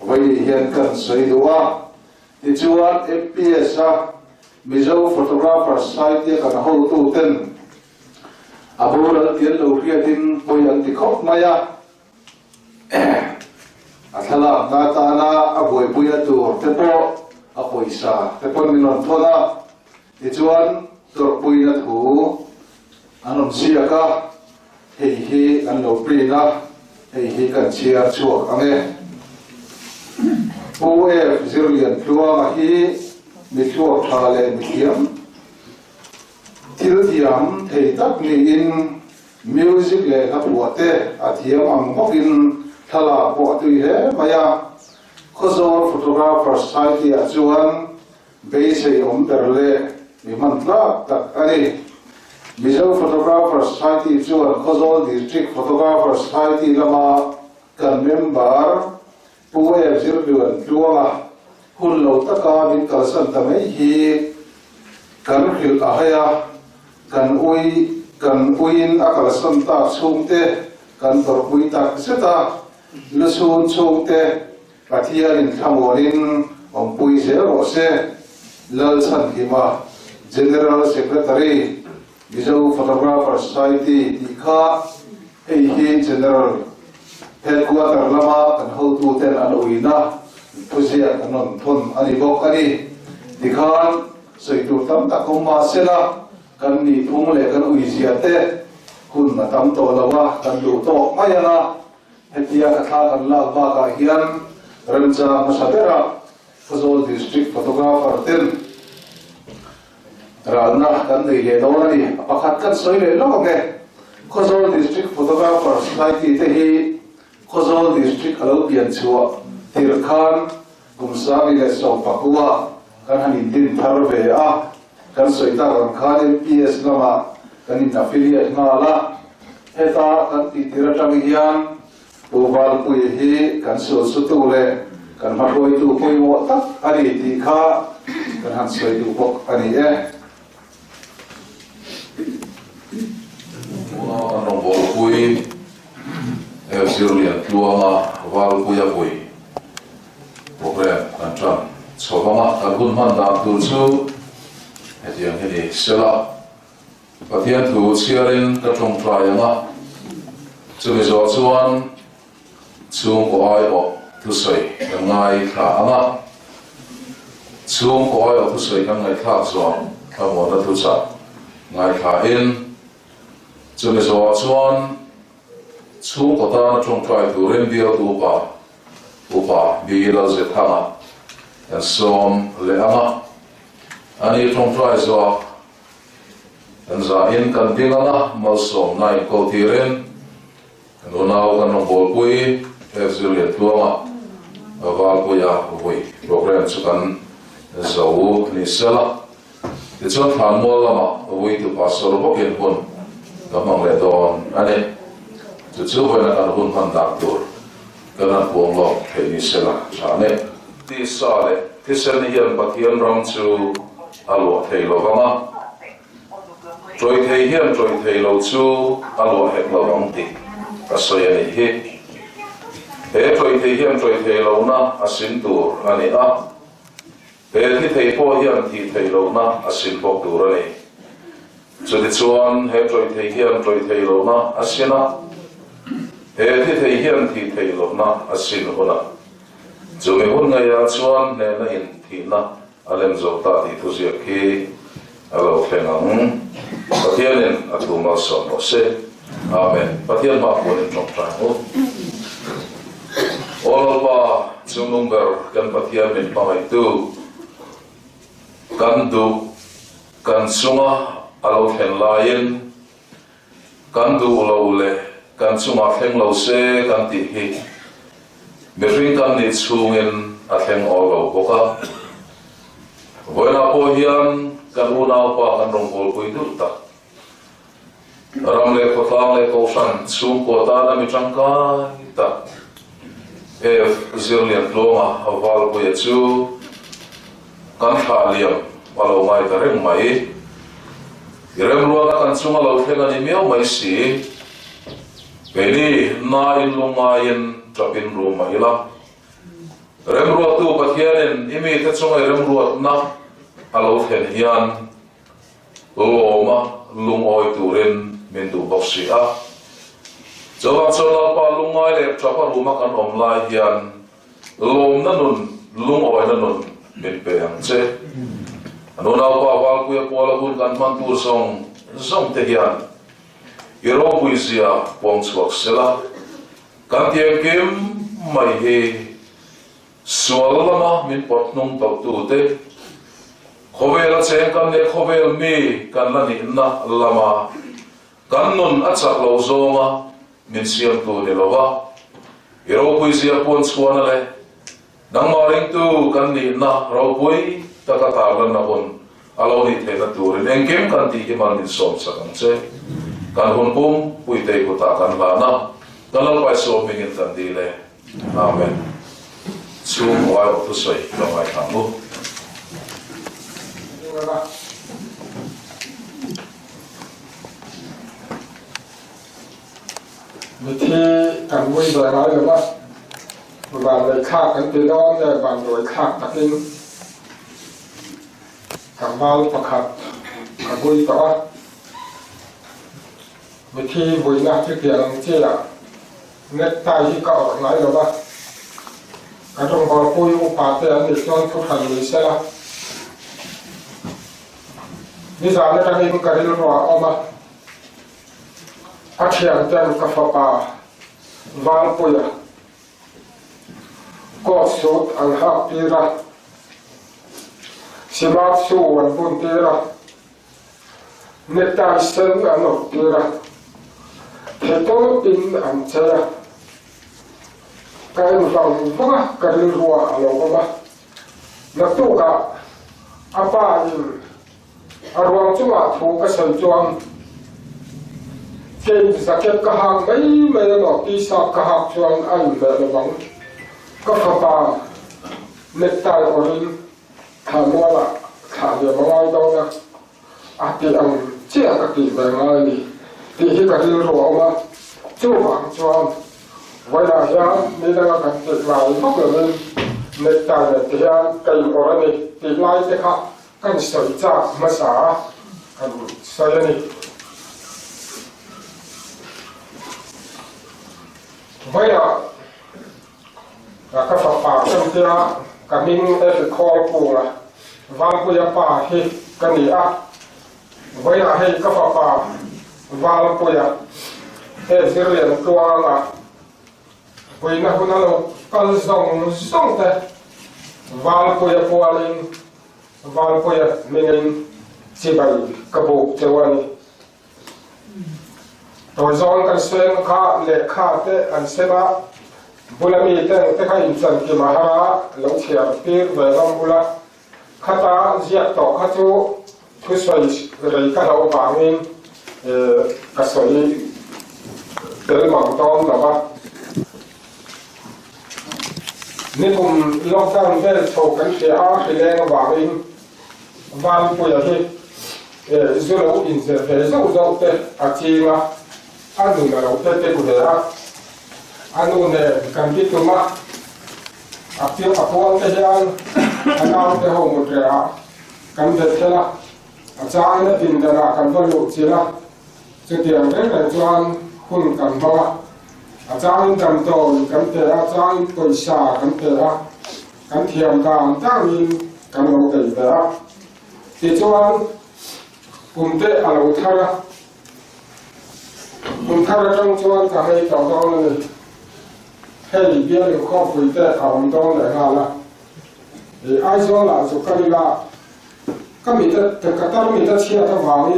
voi ni hian kan soi duwa ti chuan FPS a Mizo Photographer Society kan ho tu ten abura tian lo riatin poyan ti khop maya athala na ta na aboi puya tu te po a poisa te po minon thona ti chuan tor puina thu anom sia ka hei an lo prina hei kan chia chuak ange pu zirlian tlua hi mi chuak tha le mi thiam til thiam thei tak ni in music le na puate a thiam ang hokin thala po tu he maya khozor Photographer Society a chuan base om terle mi man tla tak ani Mizo Photographer Society chuan khozor district Photographer Society lama kan member pu zirlian tlua hun lo taka min kalsan tamai hi kan khil a haya kan uin akalsan ta chungte kan tor pui tak seta lusun chungte pathia in thamonin om pui se ro se lal san hima General Secretary Mizo Photographer Society dikha hi General Headquarter lama kan ho tu ten an uina pusia kanon thon ani bok ani dikhan soitu tam takuma sela kan ni thung le kan ui ziate hun na tam to lawa kan du to mayana hetia ka tha kan la ba ka hian rancha masatera Khozol District Photographer ten ralna kan nei le no ani pakhat kan soi le lo nge Khozol District Photographer Society te hi Khozol District alo pian chua tirkhan kumsami le so pakua kan hanin din thar ve a kan soita kan khan PS lama kan in affiliate na la heta kan ti tiratang hian tuwal pui hi kan so sutu le kan maroi tu pui mo tak ani ti kha kan han soi tu bok ani e wa no bol pui zirlian tlua wal puya pui program kan tran sobama kan hun man da tu chu hetiang hedi sela pathian thu chiarin ka tong trayanga chumi zo chuan chung ko ai o tu soi ngai kha anga chung ko ai o tu soi kan ngai kha zo ka mo da tu cha ngai kha in chumi zo chuan chung ko ta tong tray tu ren dia tu pa bi la ze thanga and som le ama ani tong try zo and za in kan dingala mal som nai ko tiren no nau kan no bol pui zirlian tlua aval puya voi program chukan zo ni sela ti chon than mo lama voi tu pasor bokin pun kamang le don ani chu chu voi na kan hun han dak tur kanan puang lo ni sela chane ti sale ti sen hian pathian ram chu alo thei lo wanga troi thei hian troi thei lo chu alo hek lo wang ti ka soya ni hi he troi thei hian troi thei lo na asin tur ani a he thi thei po hian thi thei lo na asin pok tur ani chu ti chuan he troi thei hian troi thei lo na asina he thi thei hian thi thei lo na asin hona chu mi hun ngai ya chuan ne na in thi na alem zo ta ti thu zia ki alo khengang pathianin atuma som no se amen pathian ma punin trong tra ho olpa chung number kan pathianin pa mai tu kan du kan sunga alo khen lain kan du lo le kan sunga khen lo se kan ti hi Bering kan ni chungin atleng olo boka. Voina po hian kan una pa kan rongpol pui tu ta. Ram le khotang le ko san chung ko ta na mi changka ta. Zirlian tloma aval po ya chu kan tha liam walo mai ta reng mai Irem ruwa ka kan chunga lo thlenga ni meo mai si Peni na in lunga in trapin room mai la Rem ruwa tu pathianin imi te chunga rem ruwa na alo thlen hian Loma lung oi turin min du boksi a Jawa chola pa lungai le trapa ruma kan omlai hian lom na nun lung oi na nun min pe ang che Anuna pa wal kuya pola hun kan man tur song te hian Iro puisia pong chuak sela kan tiang kim mai he sual lama min pot nung tok tu te Khovel cheng kan ne khovel mi kan la ni na lama kan nun achak lo zonga min siam tu ni lova Iro puisia pon chuana le nang maring tu kan ni na ro pui takatalan na pon alo ni the na turin engkem kan ti iman min som sakang che kan hun pum pui te ko ta kan la na kan pai so mingin tan di le amen chu wa tu soi lo mai thang muวิธีการวิ่งโดยร้ายเลยว่าบางเลยฆ่ากันตีน้องเนี่ยบางโดยฆ่าตัดนิ้วกับเบาประคับกับวิ่งต่อวิธีวิ่งนะที่เพียงที่ละเน็ตไตที่เก่าไหนเลยว่ากระจงบอลปุยอุปาเตอันนี้ต้องทุกทันเลยใช่ละนี่สารในการนี้มันกระดิ่งรัวออกมาอาเทียนเต็มกับฟ้าป่าวางปุยก็สุดอันหักตีระสิมาสู้วันบุญตีระเนตายเส้นอันหนุกตีระเทโตอินอันเชียการฟังว่ากระดิ่งรัวอารมณ์มานักตู้กะอาป้าอินอารมณ์จังหวะถูกกระสันจวงเกณฑ์สักเก็บกระหังไม่ได้หลอกตีสักกระหักจวงอันแบบระวังก็ฟ้าป่าเน็ตตายอรินขามัวละขาเดียวมาไว้ตรงนะอาทิอังเจ้ากติแบบไงนี่ที่ที่กติรัวมาจู่หวังจวงเวลาเนี้ยมีนักการเก็บหลายพวกเลยเน็ตตายเนี่ยที่อันไกลอรินที่ไล่เด็กกันสวยจ้ามาสากันสวยนี่เวลาก็ฟ้าป่ากันเดียกันนิ่งเอฟคอปูละวางปุยป่าให้กันนี่อ่ะเวลาให้ก็ฟ้าป่าวางปุยเอฟเรียนตัวละปุยนะคุณนั่นก็ส่งแต่วางปุยปัวลิงวางปุยมิงสิบายกระบุกเจวันตัวจองกันเส้นข้าเล็กข้าเตะอันเสบะบุลมีเต้เตะข้าอินสันกิมหาหลงเฉียบปีเวรบุลข้าตาเจียต่อข้าจูทุสวยเรื่องข้าเราบางอินกสวยเดินหมังตอมหรอวะนี่ผมลองตั้งเดินโชกันเสียที่แรงบางอินวางปุยที่จุลอินเสเฟซุจงเตะอาชีวะอันนู้นเราเตะกุเดระอันนู้นเนี่ยกันที่ตัวมาอาเปียกตัวเตะยังอันนั้นเตะหัวมุดระกันเตะเท่าละอาจารย์เนี่ยดินเดระกันตัวลุจีละจะเตะเรื่องจวนหุ่นกันบ้าอาจารย์กันโตกันเตะอาจารย์กุยชากันเตะกันเทียมกันตั้งอินกันเราเตะเดระที่จวนผมเตะอะไรท่าระผมท่าระจังจวนทำให้ต่อตอนเลยให้เบี้ยอยู่ข้อคุยเตะอารมณ์ตอนไหนฮะละไอ้จวนละสุขาดีละก็มีแต่กระตั้งมีแต่เชียร์ทั้งหลาย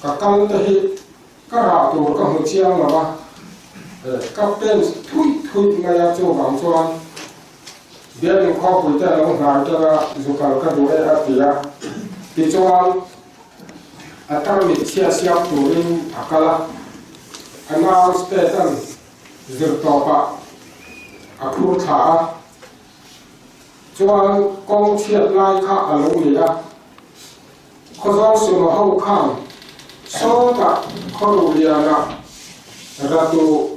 กับการเตะก็หาตัวก็หัวเชียงหรอวะก็เป็นทุยไม่ยากจวนจวนเบี้ยอยู่ข้อคุยเตะลงหายจะสุขาก็ดูได้อาทิตย์ที่จวนอาตมามีเชียร์ตัวเองอักละอันนั้นสเปตันจุดต่อปะอักรูขาจวนกองเชียร์ไล่ข้าอารมณ์เนี่ยเขาต้องส่งมาเข้าข้าง số ta khâu liền là ra tụ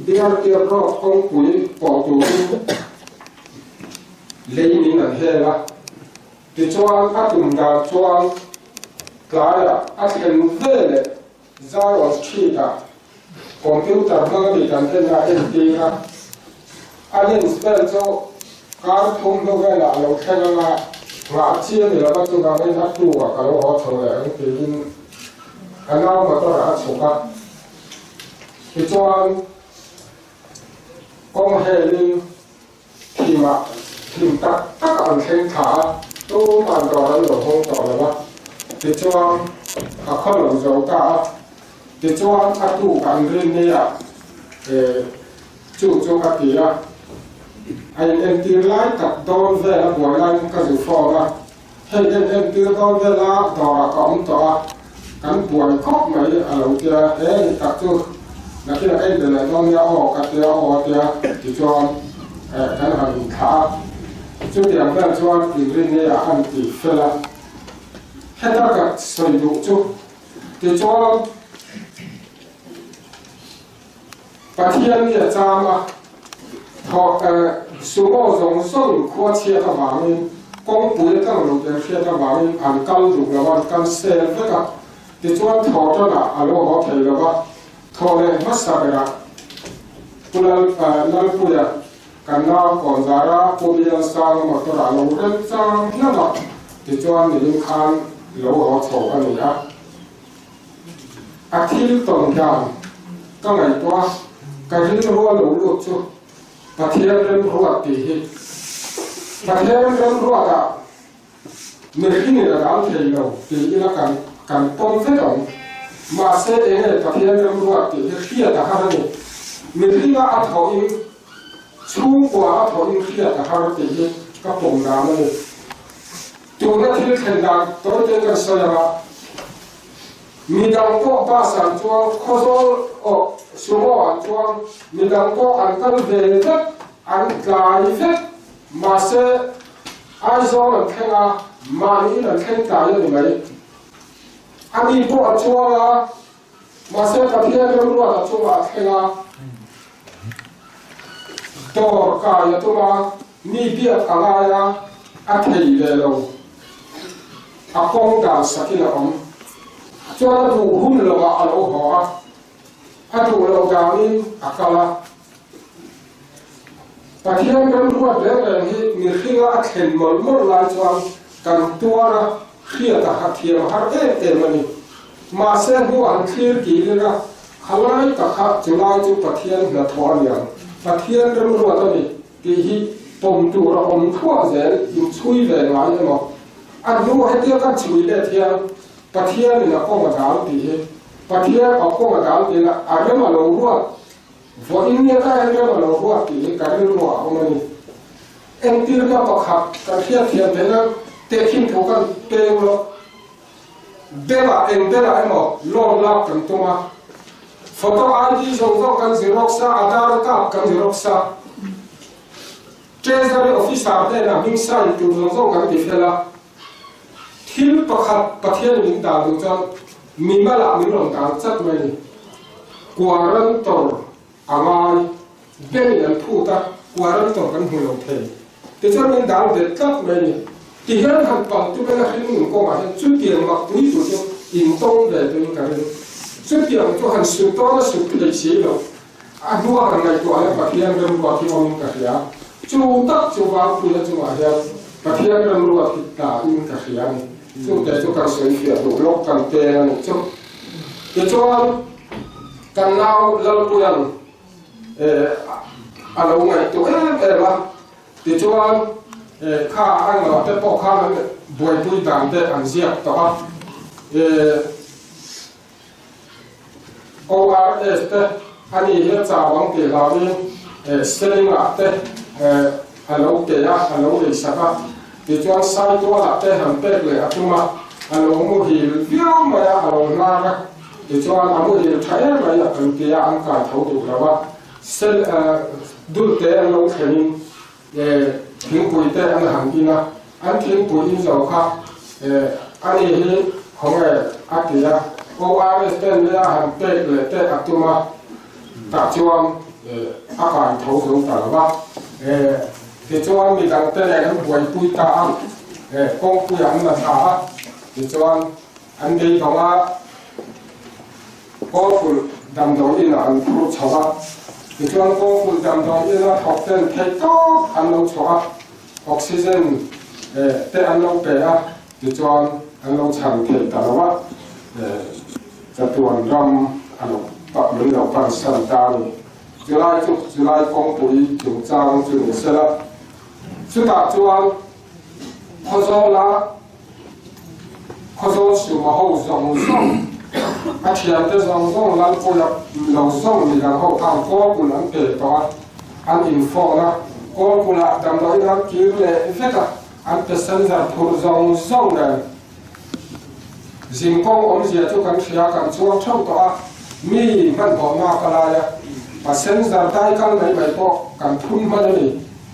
điar tiệp ro công quỷ bỏ tụ lấy mình là hệ là thì cho anh tụm đào cho anh cái là anh em về là ra ở street à computer nó bị làm thế là MD là anh em spell cho cái thông nó về là lâu thế là ngã chia thì là bắt chúng ta mới bắt đủ à cái họ thổi lại cái gì anh nào mà tôi đã chụp á thì cho anh con hệ linh thì mà tìm tất cả anh khen thả tôi mà đòi anh được không đòi là bắt thì cho anh không làm giàu cả thì cho anh áp dụng anh riêng này à chủ cho các kia anh em tìm lại tập đón về là buổi lại cái gì phò là hay em tìm đón về là đòi là có tòa cán buổi khóc mấy ở đầu kia em tập trung là khi là em để lại đón nhau họ cắt nhau họ thì cho cái hàng thả chút tiền ra cho anh tìm riêng này anh tìm phê là hết tất cả sử dụng chút thì cho bà thiên địa cha mà họ số ngô giống sông khoa chia thằng bà mình công bùi thằng lục để chia thằng bà mình ăn canh dùng là ăn canh xe tất cả thì cho anh thọ cho là alo họ thấy là ba thọ này mất sạch rồi pulang nan puya karena konzara punya sang motor alo dan sang nama thì cho anh nhìn khan lỗ họ thọ anh nhá akhir tổng giam các ngày qua cái gì nó lỗ lụt chứ và thiên lên ruột thì và thiên lên ruột à mình khi người ta ăn thì lâu thì nó càng tôm phết đồng mà sẽ để này và thiên lên ruột thì khi ta ăn này mình khi nó ăn thọ in chung qua thọ in khi ta ăn thì các bông đá này chúng nó thì thành ra tôi thấy cái sao là mình đang có ba sản chuông khó rồi số mỏ ăn chuông mình đang có ăn canh về rất ăn cay phết mà sẽ ai do là khen à mà nghĩ là khen cay như vậy anh đi bộ ăn chuông à mà sẽ tập hiện cái luôn là chuông à khen à to cay to mà ni biết ăn ai à ăn thấy về đâu à con đào sắc là ông cho nó đủ hun là mà ăn ô họ à đủ là đào ni à cala và khi anh đang ruột đấy là người khi nó khen một lại cho anh cần tua ra khi ta hạt thiệp hạt em mà sẽ mua ăn khi kỹ ra halai ta hạt cho lại cho phát hiện là thua liền phát hiện đang ruột đấy thì hi bom tu ra bom thua dễ in chui về lại mà anh mua hết tiêu các chui để thiệp phát hiện là có mà đào thì phát hiện có mà đào thì là anh mà lâu ruột vợ in như cái anh mà lâu ruột thì cái này ruột ông này em tiêu các bậc học cái thiệp thế là te kim thô kan teo lo bela em mo lo la kan tuma photo ID zo kan xeroxa Aadhaar card kan xeroxa treasury officer te na ming sai tu zo kan ti phela thil pakhat pathian min ta du chan min bala min ron ta chat mai ni kwaran tor angai ben an thu ta kwaran tor kan hu lo the te chan min dal de chat mai ni thì hiện hành bằng chúng ta là khi mình có mà xuất tiền mặc túi của chúng in tông để tôi cả lên xuất tiền cho hành sự to là sự lịch sử rồi anh mua hàng ngày của anh và khi anh đem qua thì ông cả nhà chú tắc chú vào thì là chú mà hiện và khi anh đem qua thì cả in cả nhà này chú để cho càng sớm việc đủ lúc càng tệ này chú để cho anh càng nào lâu tuổi anh lâu ngày tuổi em mà để cho anhข้าอันเราแต่พอข้ามันบ่อยด้วยดังแต่อันเสียต่อORS แต่อันนี้เรื่องจากวังเกล้านี่เซลิงอ่ะแต่ฮัลโหลเกียร์ฮัลโหลเลยสักอ่ะที่จวนใส่ตัวละแต่หันเป็ดเลยอ่ะทุกมาฮัลโหลมือหิวเยอะมาอ่ะฮัลโหลน่ารักที่จวนมือหิวใช้อะไรอ่ะเป็นเกียร์อันการเขาดูแล้วว่าเซลดูแต่ฮัลโหลแค่นี้ทิ้งปุ๋ยแต่อันหันกินนะอันทิ้งปุ๋ยอินเสาครับอันนี้ของอาเกีย ORS tên là hàng tệ lệ tệ atuma tạ chuan akai thấu giống tả ba thì chuan mình đang tên này hắn quay pui ta công pui hắn là ta thì chuan anh đi thằng á có phụ đam đầu in là anh phụ cháu thì chuan có phụ đam đầu in là học tên thấy tốt anh lâu cháu oxygen tệ anh lâu bể thì chuan anh lâu chẳng thể tả baจะตัวรำอันปะมือเราฟังสันตานีจุฬาจุฬากองปุ๋ยจุดจางจุดเสละสุดท้ายจวนข้อโซละข้อโซสูมาหูส่งอาเทียนจะส่งนั้นปุยเราส่งมีการเข้าทางก็ปุนันเปิดตัวอันอินโฟนะก็ปุนันดำน้อยนั้นคิดเลยเฟกอันเป็นสัญญาพูดส่งเลยสิ่งของอมเสียทุกการเสียการช่วงช่องตัวมีมันพอมากอะไรมาเส้นสายใต้กันไหนไปพอการทุ่มมันนี่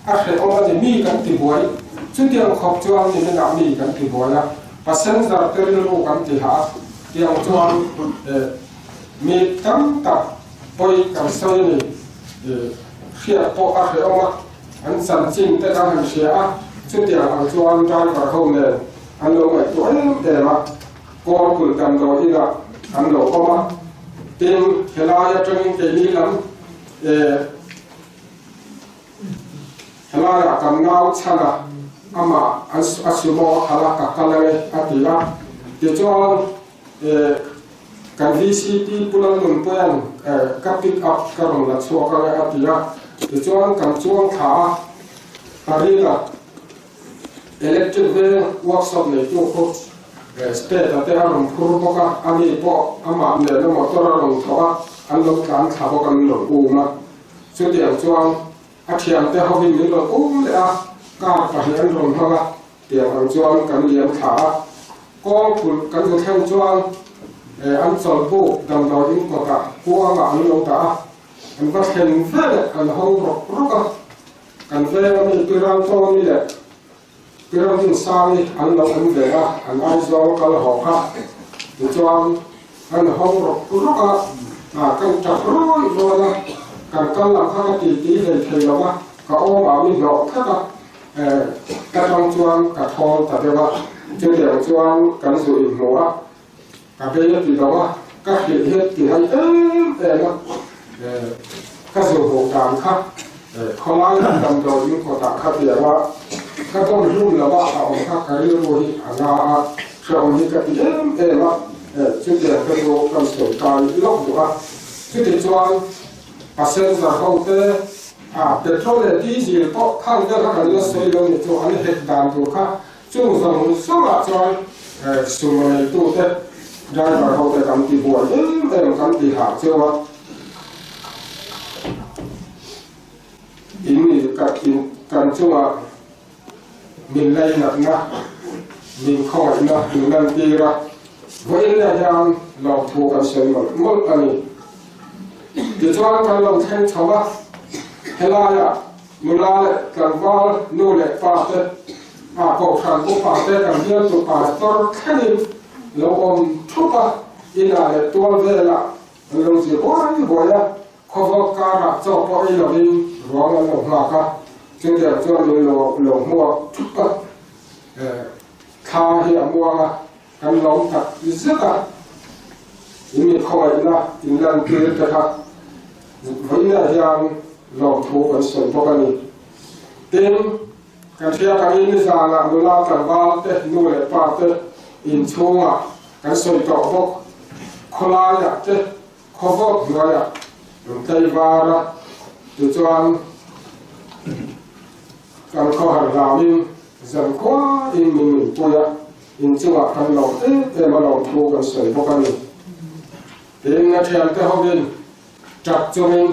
อาเขตออกมาจะมีกันติดบ่อยชุดเดียวขอบช่วงนี้มันมีกันติดบ่อยนะมาเส้นสายเตลิโลกันติดหาเดียวช่วงมีตั้งตับไปกันเสียนี่เสียพออาเขตออกมาอันสันจริงแต่การเสียชุดเดียวช่วงใจกระทงเนี่ยอันลงไปตัวเดียวก็คุณจำตัวที่ละอันหลงเข้ามาเป็นเวลาจะเป็นเกลีลำเวลาจะกำเงาชนะอามาอัศโมฮารากักเลยอาทิละเดี๋ยวจวนการวิสิตปุลันนุ่นเพื่อนกับปิกอัพกันหลักชัวกันเลยอาทิละเดี๋ยวจวนกันจวนขาอะไรละอิเล็กทริกเวลวักซ์เลยตัวโคสเตตแต่อารมณ์พูดบอกว่าอันนี้พออามาเนี่ยเราหมดตัวเราลงท้ออันลงการขับกันหลงอูมาสุดเดียวจวนอาเทียนแต่เขาวิ่งหลงอูเลยการไปเห็นลงท้อเดียวอันจวนกันเลี้ยงขาก็ผุดกันจะแข่งจวนอันสอนผู้ดำดอยอินกว่าผู้อามาอันลงตาอันก็เห็นเฟ้อันห้องรกกันเฟ้มีตัวเราโตนี่แหละเรื่องที่สร้างอันเราอันเดียวอันไอซ์เราก็หอกค่ะตัวจวนอันห้องรกกันจับร้อยโลนะกันหลังข้าตีเลยเทเราว่าก็อ้อมเอาไม่หลอกแค่กระทงจวนกระทงแต่เดียวว่าเดี๋ยวจวนกันสู่อีกหัวกับเรื่องที่เราว่าก็เห็นที่ให้นะก็สู่หัวกลางค่ะเขาไล่ดำโดยยิ่งกว่าตาค่ะเดียวว่าก็ต้องรู้แล้วว่าเอาข้าใครรู้ที่อาณาช่วงนี้ก็ว่าชุดเดียวก็รู้กันส่วนการลบดูชุดที่จวนอาเซียนจะเข้าเตะเปโตรเลดีสิลก็ข้างเดียวกันแล้วสวยลงในตัวอันนี้เหตุการณ์ตัวค่ะช่วงสองสมัครจวนสุมาในตัวเตะได้มาเข้าเตะกันที่บัวกันที่หาเจ้าว่าอินนี่กันช่วงมินไลนักนะมินข้อยนะมินนันตีระวันนี้ยังเราถูกกันเสมอหมดอันนี้เดี๋ยวช่วงกันเราแข่งชาวบ้านเฮลายะมุลาเลกันบอลนูเลปาเตก็ขันกุปาเตกันเยอะตัวปาตอร์แค่นี้เราอมทุบอินาเลตัวเวลาเราสิโอ้ยบ่อยะขบการะเจ้าพ่ออินาลินร้องกันหลงมากะจึงเดี๋ยวจวนหลงหัวทุบข้าเหี้ยมัวกันหลงตัดซึกอินมีคอยนะอินลันเกิดนะครับวันนี้ยังลองถูกกันส่วนพวกนี้เต็มกันเชียร์กันอินสาระเวลากันบ้าเตะนู่นเลยป้าเตะอินช่วงกันส่วนต่อพวกคนลายเตะขบวนเรือใจบาระจุดจวนกันข้อหารามินจังกว่าอินมีปุยอินจังหวะกันลองมาลองถูกกันส่วนพวกนี้เองนะเชียร์เตะเขาบินจับจมิง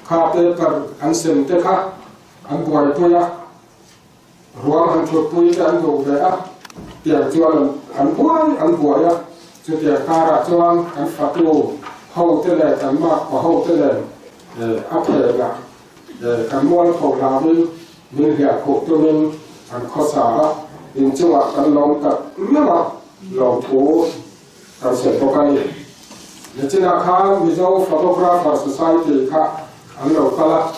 ข้าเตะกันอันเซนเตะค่ะอันบวยปุยรวมอันชุดปุยอันดูเลยเตียงจวนอันบวยจุดเตียงการะจวนอันฝักลูเขาเตะเลยกันมากกว่าเขาเตะเลยอัพเพลละกันม้วนของเราบินมีเหตุโคตรมิงอันข้อสาระอินจังหวะกันลองกับไม่ว่าลองถู kan se to kan ni china kha Mizo Photographer Society kha an lo kala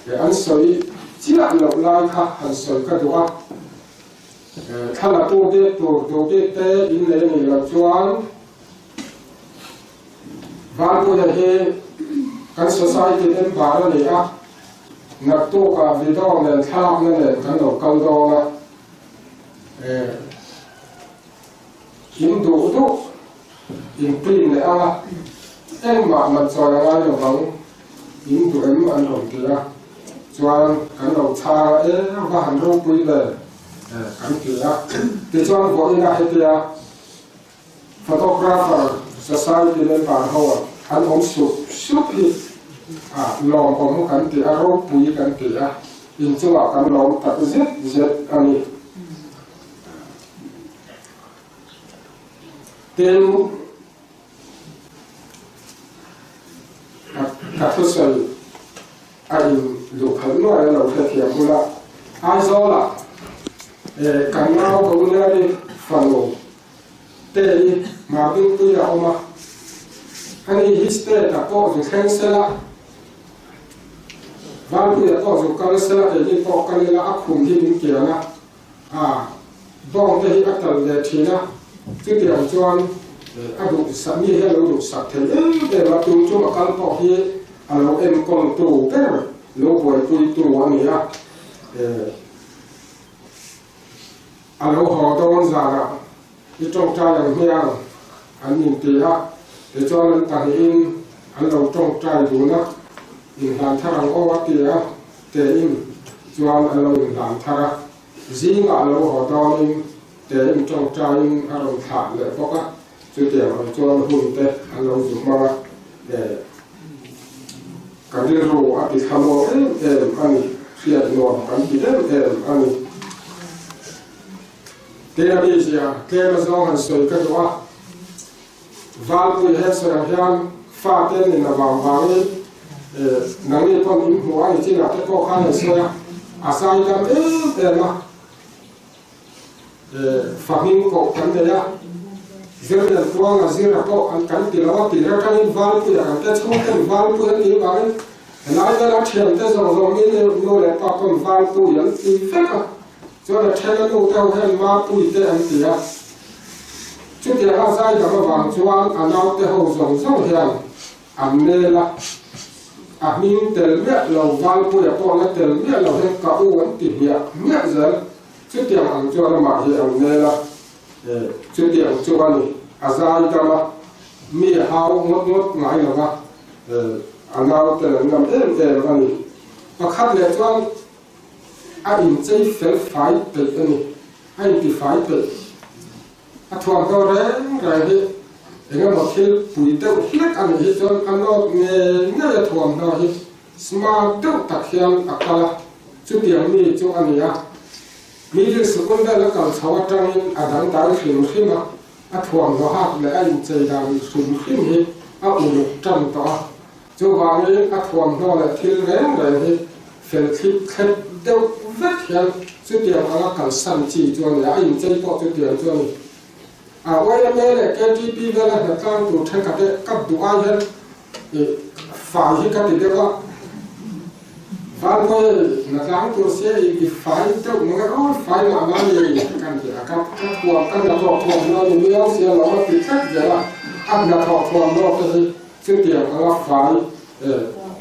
le an soi chia lo lai kha an soi ka duwa khala to de te in le ni lo chuan van ko he kan society den bara ni a nak to ka video len thalak na len kan lo kal do na in do in pin le a em ma cho nga lo bang in do em an lo kia chuan kan lo cha va han ro pui le kan kia te chuan ko ina he kia Photographer Society len par ho an om sup hi lom om kan ti a ro pui kan ti a in chuwa kan lom ta zet ani ten ka thu sal ai lu khal no ai lo the thiam hula ai zo la kan nau ko ne ri falo te ma bin tu ya oma ani histe ta ko ju khen sela van tu ya ko ju kal sela e ni ko kan la akhum hi bin kia na dong te hi atal le thina chu tiang chuan adu sami he lo du sak the de la tu chu kal po hi alo em kon tu pe lo boi tu ani ya alo ho don za ra i trong cha yang hiang an nin ti ha de chuan an ta in an lo trong trai du na in han tharang o wa ti a te in chuan an lo in han thara zinga lo ho don in te in trong trai in a lo tha le poka chu te ma chuan hun te an lo zu ma kan ri ro a ti khamo ani sia no kan ti ani te Asia te zo han soi ka wa val pu he so hian fa te ni na ba ni na ni pon in ho ai chi na te ko kha ne so ya asai kam na fa hin ko kan de ya zero de tuang a zero ko an kan ti lo ti ra kan val pu ya te chho kan val pu ni ba ni na ga la thiam te zo mi no le pa kon val pu yan ti fe ka cho là theo nó theo hen ma pui te an tia chút tiền ra sai cả mà vàng chuan anh nào te hậu giống giống hiền anh nê la mình tel miết lầu val pui à con nó tel miết lầu hen cả u anh tìm hiền miết giờ chút tiền anh cho nó mà hiền anh nê la chút tiền cho anh sai cả mà mi hao ngót ngái là va anh nào tel ngắm em anh mà khát lệ chuan anh chơi phép phải tự anh thì phải tự thuần câu đấy rồi thì nó một khi bùi tao hết anh thì cho anh nó nghe là thuần nó thì smart tao tập hiện akala chút tiền này cho anh ya mi được sự quan tâm là cần sáu trăm đang đào phim phim mà thuần nó hát là anh chơi đang phim phim thì áp lực trăm to cho vào này thuần nó là thiên rèn rồi thì phép khách đâu vất hiện chút tiền anh cần sẵn chỉ cho người anh chơi bỏ chút tiền cho người vậy là này cái GDP về là người ta tụ thành cái cấp độ ai hết phải cái cái gì đó và rồi người ta tụ sẽ cái phải đâu người ta phải là cái gì cái gì cái quan cái là thọ thuần nó nhiều nhiều sẽ là cái cách gì là anh là thọ thuần nó cái chút tiền anh phải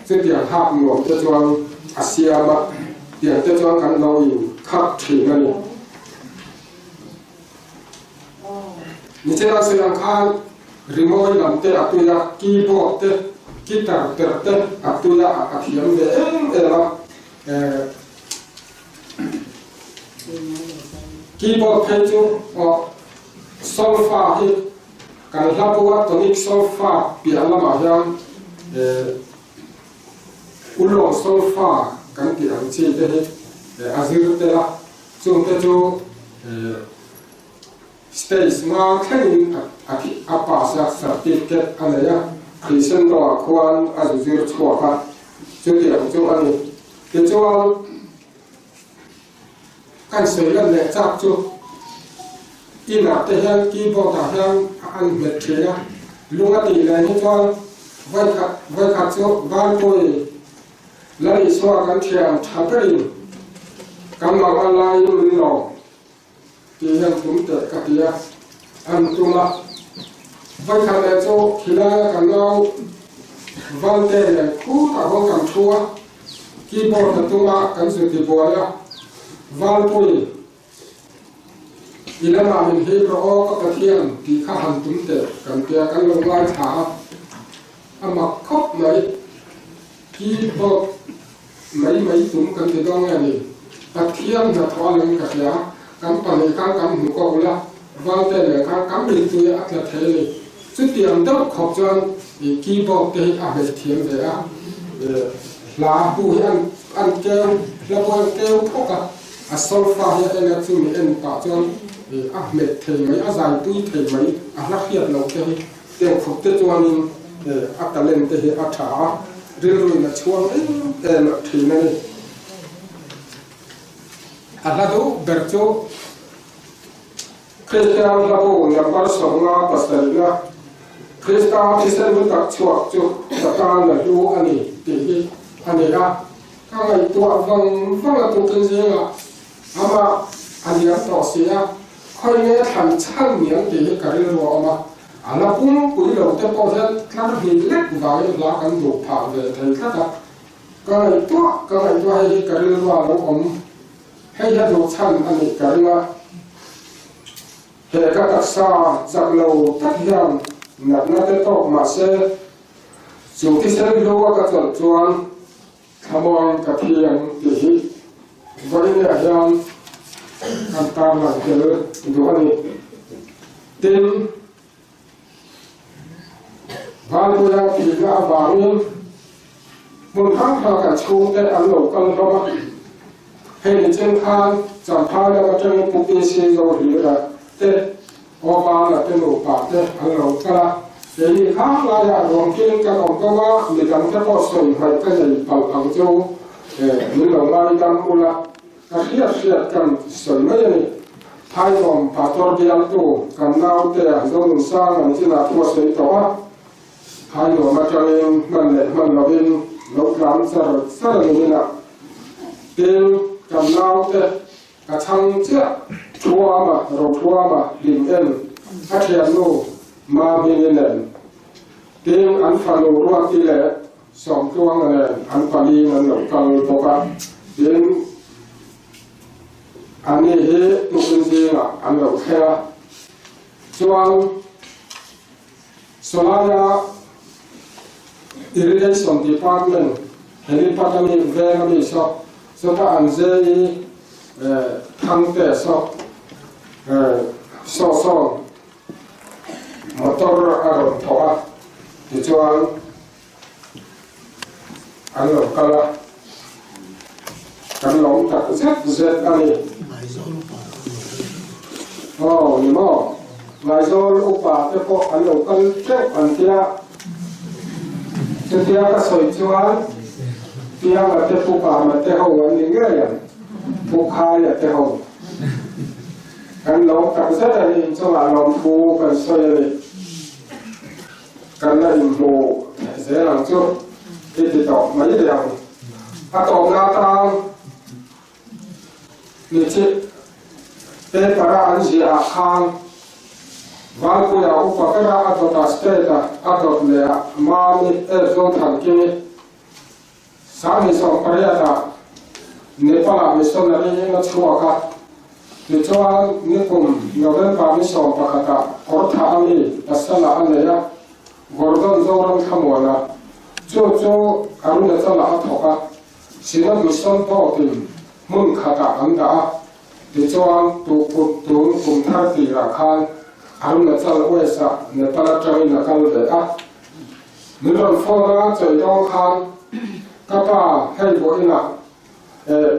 chút tiền hạt nguồn cho Asia mà tiền cho cái nội khắp thì cái này như thế là sẽ khá remote làm thế à tôi là keyboard thế guitar thế à tôi là à hiểm để là keyboard hay chứ solfa thì cái là bộ tonic solfa bị anh làm hàng ulong solfa cái gì anh chỉ thế azir thế là chúng ta cho space mà cái apa sa certificate anh ấy Christian đó quan azir chua cả chú điểm chú anh ấy cái chú cái sự là lệ chắc chú ina te hian keyboard a hian an met thina lunga ti le ni chuan vai khat chu van pui lari so kan thiam thaperin kan ma kan lai min lo ti hian tum te ka tia an tuma vai khat le chu khila kan lau van te le khu ta ho kan thua keyboard ta tuma kan su ti boya van pui ilama min hi ro ka pathian ti kha han tum te kan tia kan lo lai tha ama khop mai keyboard mấy chúng cần thì đâu nghe đi bắt thiên là thoa lên cả nhà cắm phần này cắm hũ câu là vào đây là cắm bình tươi ắt là thế này chút tiền đâu khóc cho thì keyboard cái về thiên về là bùi ăn kêu là bùi kêu thuốc solfa hiện là chúng mình ăn cả cho mệt thầy mấy dài túi thầy mấy lắc hiệt lâu cái tiền khóc tết cho mình ắt lên thì thả rồi là chuông là thì này là đâu bercho Christian là bộ là bắt sống là bắt đầu là Christian thì sẽ được đặt chuộc cho ta là lưu anh ấy thì anh ấy là các ngày tuổi vâng là tuổi thân gì là ama anh ấy tỏ xía khơi nghe thành chân miệng thì cái rồi mà là cũng quý đầu tiên có thể nó bị lết vào là cái đồ phá về thấy các cái này tua hay cái lưu vào nó cũng hay là đồ chân anh ấy cái là hệ các đặc xa giặc lầu tất hiểm nạp nó tới tộc mà sẽ dù thì sẽ lưu các chuẩn chuẩn tham quan các thiền thì với nhà dân anh ta là cái đồ này tin van cô đang thì ra vàng một tháng là cả chung để ăn lẩu canh đó hay là trên khan giảm pha là cái trên bục bê xê rồi thì là tết hoa là cái lẩu bạc tết ăn lẩu cả thì khác là nhà đoàn kia cái ông cóว่ามีการแค่พอส่งไปก็จะปังปังโจ้มีหลงลายกันอุละก็เสียดกันส่วนไม่เนี่ยไทยผมปาตัวเดียวตัวกันน้าแต่โดนสร้างอันที่น่าตัวเสียตัว hai người mà cho em mình là bên nấu lắm rất là nhiều nè bên cầm lao thế cả thằng chết chua mà điểm em phát hiện luôn mà bên này bên ăn phá lô luôn thì là sòng chuông này ăn phá đi là nấu canh bò cá bên anh ấy hết tụi mình gì là ăn nấu khe chuông solana Irrigation Department, Department Venami shop, so that and they come there so motor aron toa, the one ano kala, kan long tak z ani. Oh, you know, my soul upa te po ano kal check antia. Thì cái sợi chuan, thì mà cái phụ bà mà cái hậu anh những cái phụ khai là cái hậu, cái lồng cảm giác là gì cho là lòng phụ cái sợi này, cái này mù dễ làm chút, thì tỏ mấy điều, tỏ ra ta, như thế, cái para anh gì khang. Van cô giáo có cái ra adot aspect adot lệ mà mình trong thằng kia sáng ngày sau cái ra Nepal mình xong là đi nó chua cả thì cho nên cùng nhiều bên vào mình xong bạc cả có thằng này là là anh này á Gordon Zoran tham là cho anh này là thọ cả xin nó mình xong to thì muốn khát anh đã thì cho anh tụ cùng thay thì là khan anh là sao quay sa Nepal chơi là cái gì á mình làm phô ra chơi đông khan các bà hay bố ina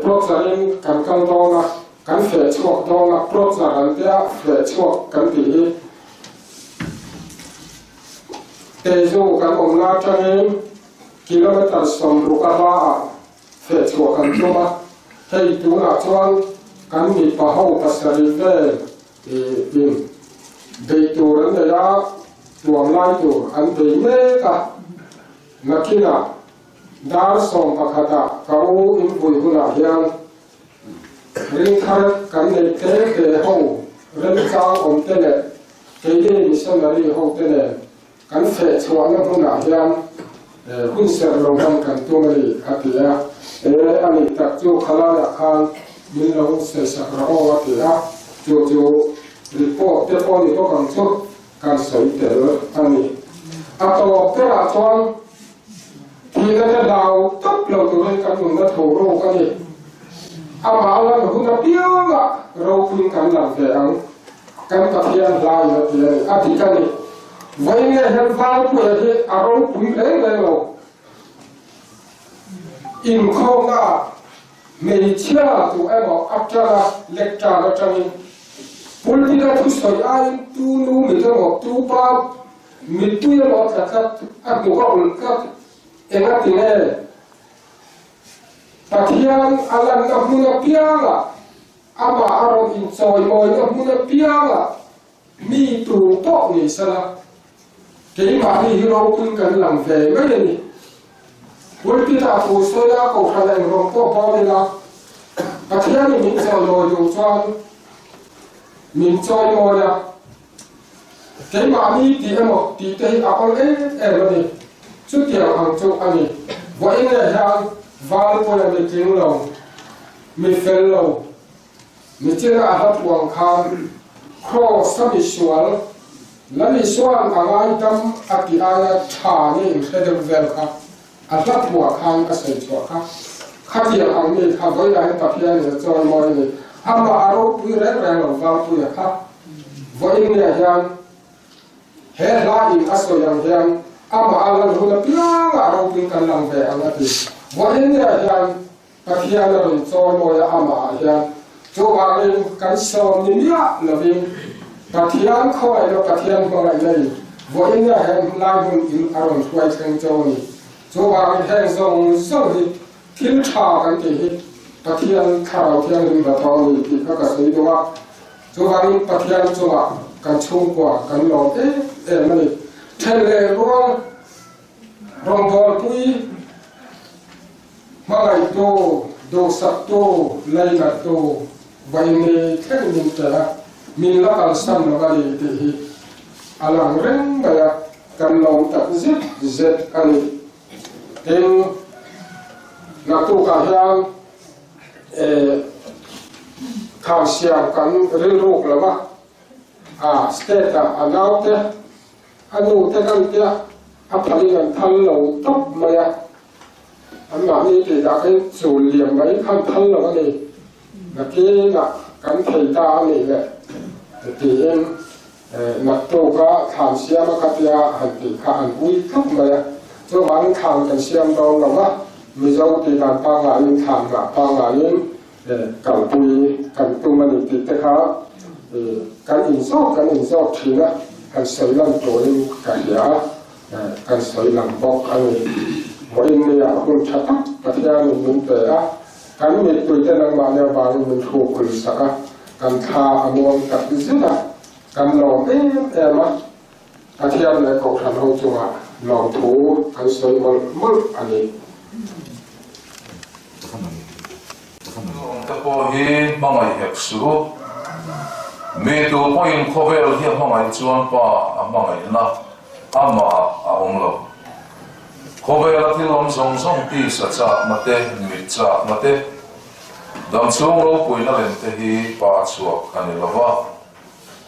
plot ra in cần đông là cần phải chuộc đông là plot ra cần tia phải chuộc cần gì để dù cần ông la chơi km sông ruka ba phải chuộc cần đông là hay tú là chuan cần bị bảo hộ pasari về in dei tur an ya tuam lai tur an dei me ka nakina dar som pakhata kau in vui huna hian ring thar kan nei te ho ren chang om te le ke de missionary ho te le kan fe chuan na huna hian hun ser lo kan tumari atia ani tak chu khala ya khan min lo se sakra o atia chu report te pon ni to kan chu kan soi te ani ato te a chuan thì cái đào tấp lâu từ bên cạnh vùng đất thổ rô cái gì ama lan huna pianga rô pin kan làm cái ăn kan tập hiện lại là thì cái này vậy nghe hiện vào của thì rô pin lấy rồi in không à mình chia tụ em bảo áp ra lecture nó trong politica tu soi ai tu nu mình cho một tu ba mình tu nó là các áp dụng các engat ini, Patian alam ngapuna pianga, ama arong insoy moy ngapuna pianga, mi tu pok ni sala, kaya mari hiro pun kan lang fe ngay ni, wala kita po soya ko kalang rompo pawila, Patian ni minsoy moy yung chuan, minsoy moy ya, kaya mari di emo di tehi apal ni. Chút tiền hàng chục anh vậy này hàng vàng của mình tiếng lâu mình phèn lâu mình chỉ là hát hoàng khan kho sắp bị xuân là bị xuân anh ai tâm ác ý ai trả ni sẽ được về cả hát hoàng khan cái sự cho cả khác tiền hàng mình hàng với lại tập hiện này cho mọi người ama aro pui rèn rèn lâu vàng pui khác vậy này hàng hết lại in aso yang hàng ama alam huna pianga rau pin kan lang ve angati voin ya hian pathian la ron chon moya ama hian chu angin kan som ni nia lovin pathian khoi lo pathian ko lai nei voin ya hian lai hun in aron thuai thang choni chu angin heng zong zong hi thil tha kan ti hi pathian khao thiang ri ba tong ni ti ka sei dowa chu angin pathian chuwa kan chung kwa kan lo mani thele ruang rong bol pui malai to do sak to lai na to vai ne khen min ta min la kal sam na bali ti hi alang reng ba ya kan long tak zet ani ten na tu ka hian khang siam kan ril ruk la ba state anau te anu te kan te palingan thal lo top maya amma ni ti da kai chu liam mai khan thal lo ni na ki na kan thei ta ni le ti em na to ka tham siam ka tia han ti kha an ui top maya cho ban tham kan siam do lo ma mi zo ti dan pa nga in tham nga pa nga in kan pui kan tu mani ti te kha kan in so thi na kan sei lan to in ka ya kan soi lam bok ani mo in ne ya hun thata pathian min te a kan mi tu te nang ma ne ba min thu kul saka kan tha amon ka zina kan lo ma pathian ne ko than ho chuwa lo thu kan soi mol ani ta po hi mangai hek su me tu point cover hi mangai chuan pa mangai na ama ahong lo khobela thilom song song ti sa cha mate mi cha mate dam chung ro puina len te hi pa chuak ani lova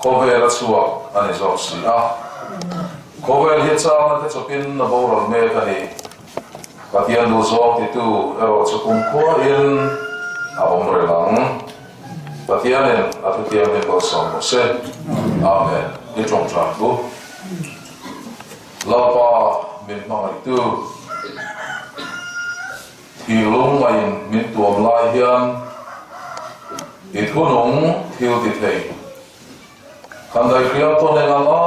khobela chuak ani zo si a khobel hi cha na te chopin na boral me ka ni patian do zo ti tu ero chukung ko in ahong re lang patian en atutiam me ko som se amen ni chong cha bu lapa min mangai tu hilung ngain min tuam lai hian ithunung thil ti thei khandai kriam to ne ngala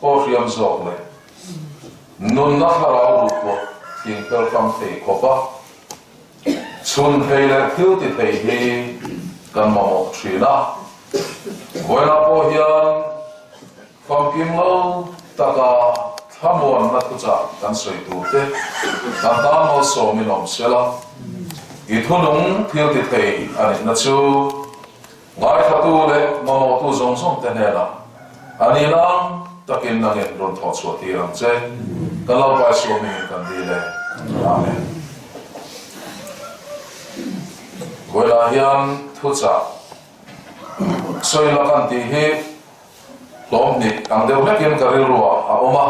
po riam zok le nun na harau ru ko thing pel kam thei khopa chun thei le thil ti thei hi kan mo thina Voi na po hian phong kim lo taka thamuan na tu cha kan soi tu te kan ta no so mi nom sela I thunung thil ti thei ani na chu ngai khatu le mo tu zong song te ne na ani lang takin na gen ron tho chu ti rang che kan lo pa so mi kan di le amen voi la hian thu cha soi la kan ti hi lom ni ang deu lekin karil ruwa a oma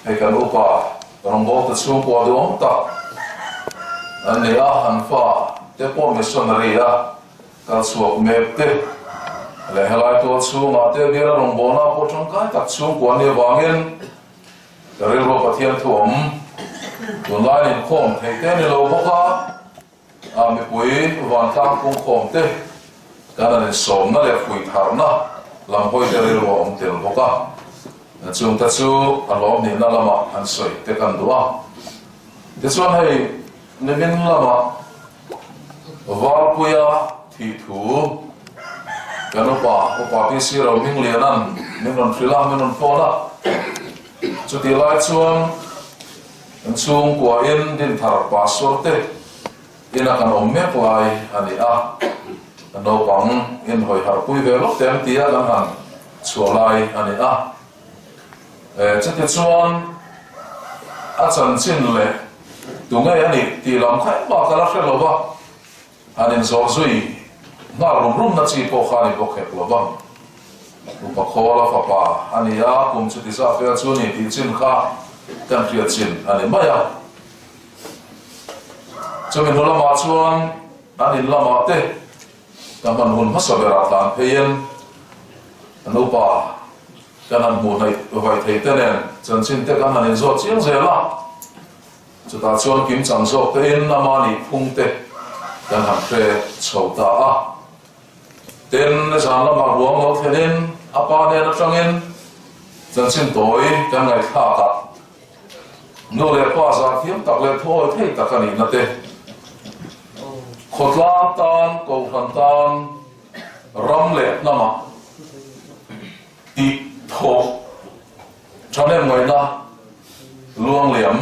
he kan upa rong bo ta chu ko do om ta an ne a han fa te po missionary a ka suak mep te le helai to chu ma te bira rong bo na po chong kai tak chu ko ni wangin karil ro pathian thum tun lai in khom thei te ni lo boka a mi pui wan tang kung khom te kana ni som na le pui thar na lam hoi te ri ro om tel boka chung ta chu alom ni na lama an soi te kan duwa te chuan hei ni min lama wal puya thi thu kanu pa pi si ro ming lianan min ron thrila min ron phona chu ti lai chuan an chung kwa in din thar pa sorte ina kan om me plai ani a no pang in hoi har pui ve lok tem tia kan han chualai ani a chati chuan a chan chin le tungai ani ti lam khai ba kala hrelo ba anin zo zui na rum na chi po khani po khep lo ba upa khola fa pa ani a kum chuti sa fe chu ni ti chin kha kan khia chin ani maya chumin hola ma chuan anin lama te kaman hun masabera tan pheyen anupa kanan mu nei vai thei tenen chan chin te kan hanin zo chiang zela chuta chuan kim chang zo te in namani phung te kan han phe chhota a ten san lama ruang lo thenin apa ne na changin chan chin toi kan ngai kha ka no le pa za thiam tak le thoi thei takani na te khotlam tan ko khan tan ram le nama ti tho chane ngoi na luang liam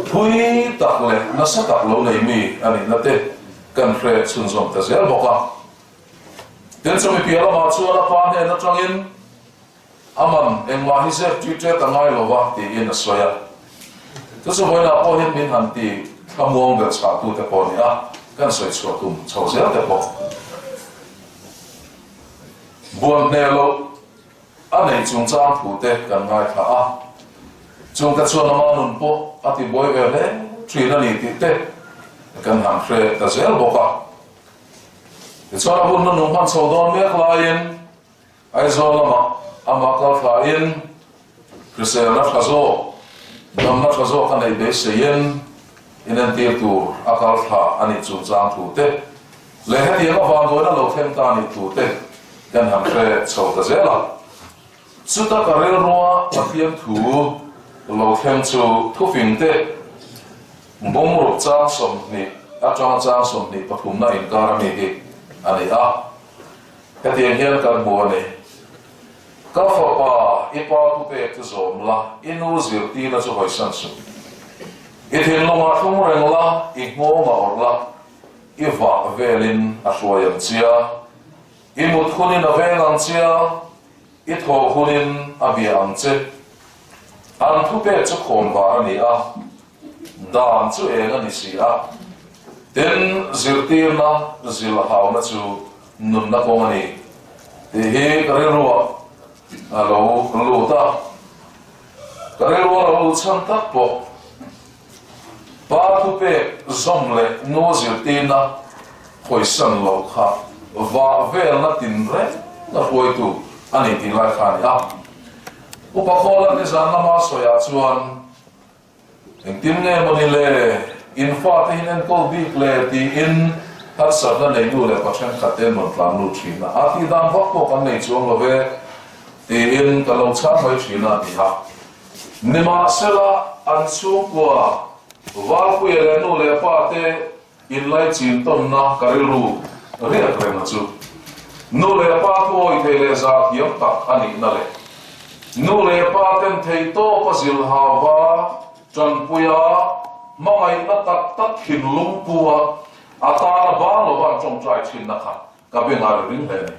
thui tak le na sa tak lo nei mi ani na te kan khre chun zom ta zel boka den so mi piala ma chuan pa ne na changin aman engwa hi se tu te ta ngai lo wa ti in a soya tu so moi na po hin min han ti kamuang da cha tu te po ni a kan soi chua tum chau zel te po buan ne lo a nei chung chang thu te kan ngai tha a chung ta chuan ma nun po a ti boi ve le thui na ni ti te kan han khre ta zel boka ti chuan a bun nun han chau don me klain ai zo lama ama kal khain krisel na khazo dam na khazo kan ei be se yen inan tir tu akal kha ani chung chang thu te le he ti ma van do na lo them ta ni thu te kan han khre chau ta zela chuta karel roa pathian thu lo them chu thu fing te bom ro cha som ni a chang som ni pathum na in kar mi hi ani a ka ti hian kan bo ne ka fa pa ipa tu pe tu zom la inu zir ti na chu hoi san su i thin lo ma thum reng la i ngo ma or la i va velin a hruayam chia i mut khunin a velang chia i tho khunin a biang che an thu pe chu khom va ani a dan chu eng ani si a ten zirtir na zil haw na chu nun na ko ani te he kare ro alo lo ta kare ro lo chan tak po pa thu pe zom le no zirtir na khoi san lo kha va vel na tin re na hoi tu ani ti lai kha ni a upa khola ni zan na ma so ya chuan engtim nge moni le in fa te hin en ko bi ple ti in har sa na nei nu le pathen khaten mon plan lu thina a ti dam vak po kan nei chuang lo ve ti in ka lo cha mai thina ni ha nima sela an chu kwa wa ku ele nu le pa te in lai chin ton na karilu ria krem na chu nu le pa thôi thei le za hiam tak ani na le nu le pa tem thei to pa zil hawa chan puya mangai na tak tak hin lung puwa atana ba lo ban chong trai thin na kha ka bengar ring le ne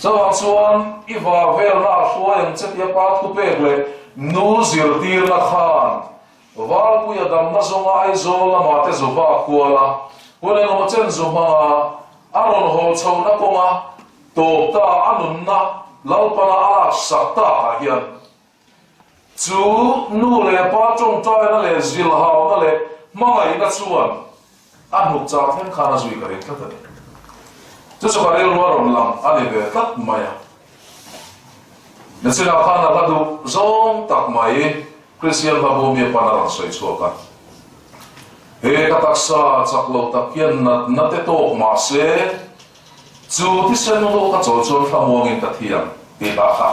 so chuan iwa vel na hruai chet ya pa thu pe le nu zir tir na khan wal puya dam na zonga ai zo la ma te zo ba kuala hune no chen zo ma aron ho chau na konga to ta anun na lalpana ala sakta ha hian chu nu le pa chong trai na le zil haw na le mangai na chuan anuk cha then khana zui ka rin ka ta chu chu ka rel ro rom lam ani ve tak maya nasina khana la du zong tak mai Christian ba bo mi panarang soi chuaka he ka taksa chaklo takian na te to ma se chu ti sen lo ka chol chol thamong in ta thiam ti ta kha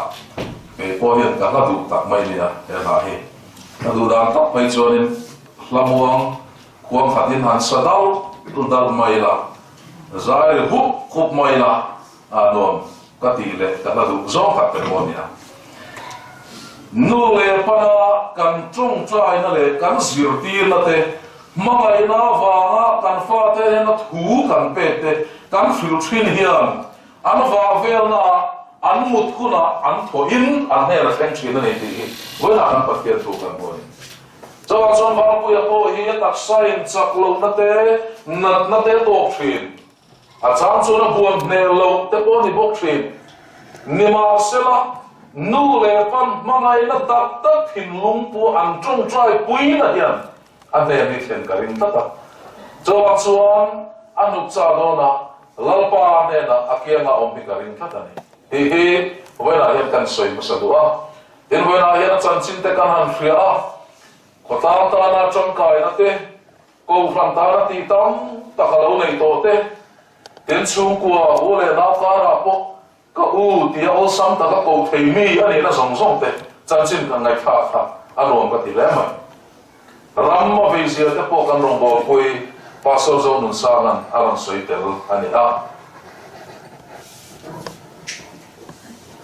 pe po hian ka la du tak mai nia he na he na du dan tak mai chonin lamong kuang khatin han sadal tu dal mai la zai hu khup mai la anom ka ti le ka la du zong khat pe mo nia nu le pana kan chung trai na le kan zir tir na te mangai na wanga kan fa te na thu kan pe te kan fil thin hian an wa vel na an mut khuna an tho in an he la thleng thin na nei ti wala an pathian thu kan mo ni chawa chon ba pu ya po hi tak sain chak lo na te to thin a chang chu na buam ne lo te po ni bok thin ni ma sela nu le pan mangai na tak tak thin lung pu an chung trai pui na hian an ne mi thlen ka ring ta chawa chuan anuk cha do na lalpa ne na akianga om mi ka ring ta ni hi wena hian kan soi ma sa du a in wena hian chan chin te kan han hria a khota ta na chong kai na te ko fram ta na ti tam ta ka lo nei to te ten chung kwa u le na ka ra po ka u ti a sam ta ka ko thei mi ani na song song te chan chin kan ngai tha tha anom ka ti le mai ram ma ve zia te po kan rong bo pui pasal zo nun sangan aran soi tel ani a